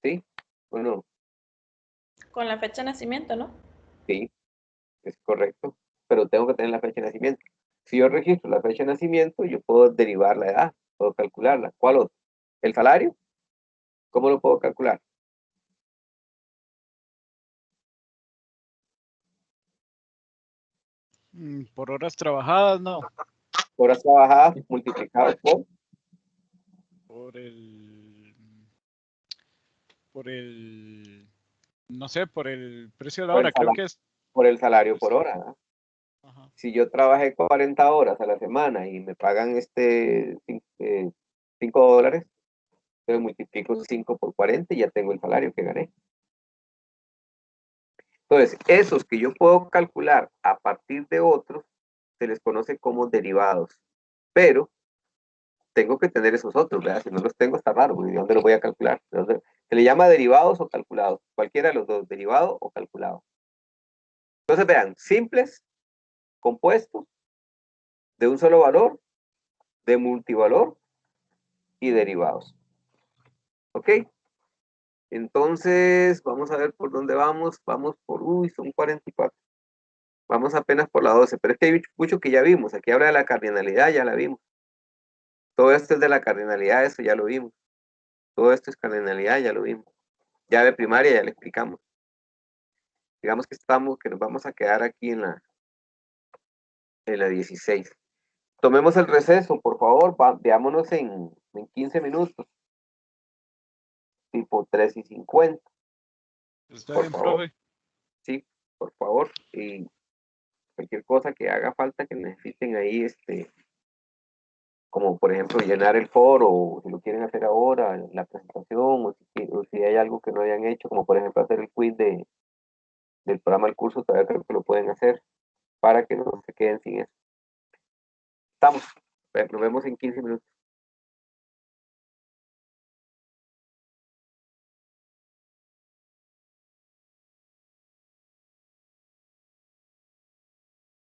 ¿Sí o no? Con la fecha de nacimiento, ¿no? Sí, es correcto. Pero tengo que tener la fecha de nacimiento. Si yo registro la fecha de nacimiento, yo puedo derivar la edad, puedo calcularla. ¿Cuál otro? ¿El salario? ¿Cómo lo puedo calcular? Por horas trabajadas, no. Horas trabajadas multiplicado Por el... Por el... No sé, por el precio de la hora, creo que es. por el salario por hora, ¿no? Ajá. Si yo trabajé 40 horas a la semana y me pagan $5, entonces multiplico 5 por 40 y ya tengo el salario que gané. Entonces, esos que yo puedo calcular a partir de otros, se les conoce como derivados. Pero tengo que tener esos otros, ¿verdad? Si no los tengo, está raro, ¿de dónde los voy a calcular? Se le llama derivados o calculados, cualquiera de los dos, derivado o calculado. Entonces, vean, simples, compuestos, de un solo valor, de multivalor y derivados. ¿Ok? Entonces, vamos a ver por dónde vamos. Vamos por, son 44. Vamos apenas por la 12, pero es que hay mucho que ya vimos. Aquí habla de la cardinalidad, ya la vimos. Todo esto es de la cardinalidad, eso ya lo vimos. Todo esto es cardinalidad, ya lo vimos. Llave primaria, ya le explicamos. Digamos que nos vamos a quedar aquí en la 16. Tomemos el receso, por favor, veámonos en 15 minutos. Tipo 3:50. Está Por bien, favor. profe. Sí, por favor. Y cualquier cosa que haga falta que necesiten ahí, como por ejemplo llenar el foro, o si lo quieren hacer ahora, la presentación, o si hay algo que no hayan hecho, como por ejemplo hacer el quiz del programa del curso, todavía creo que lo pueden hacer para que no se queden sin eso. Estamos. Nos vemos en 15 minutos.